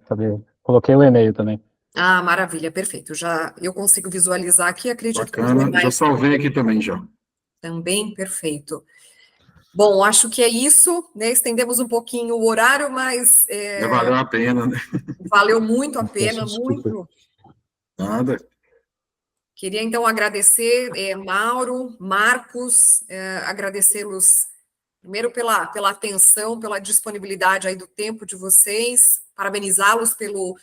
[SPEAKER 5] Sabia. Coloquei o e-mail também.
[SPEAKER 2] Ah, maravilha, perfeito. Eu consigo visualizar aqui, acredito
[SPEAKER 3] Bacana.
[SPEAKER 2] que
[SPEAKER 3] Já salvei aqui também, já.
[SPEAKER 2] também, perfeito. Bom, acho que é isso, né? Estendemos um pouquinho o horário, mas
[SPEAKER 3] Valeu a pena, né?
[SPEAKER 2] valeu muito a pena,
[SPEAKER 1] Desculpa.
[SPEAKER 2] muito.
[SPEAKER 3] Nada.
[SPEAKER 2] Queria, então, agradecer, Mauro, Marcos, agradecê-los, primeiro, pela atenção, pela disponibilidade aí do tempo de vocês, parabenizá-los pelo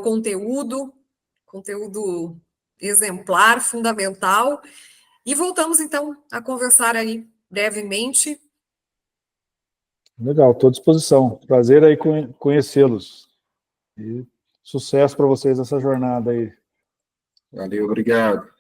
[SPEAKER 2] conteúdo exemplar, fundamental, e voltamos, então, a conversar aí brevemente.
[SPEAKER 1] Legal, estou à disposição. Prazer aí conhecê-los. E sucesso para vocês nessa jornada aí.
[SPEAKER 3] Valeu, obrigado.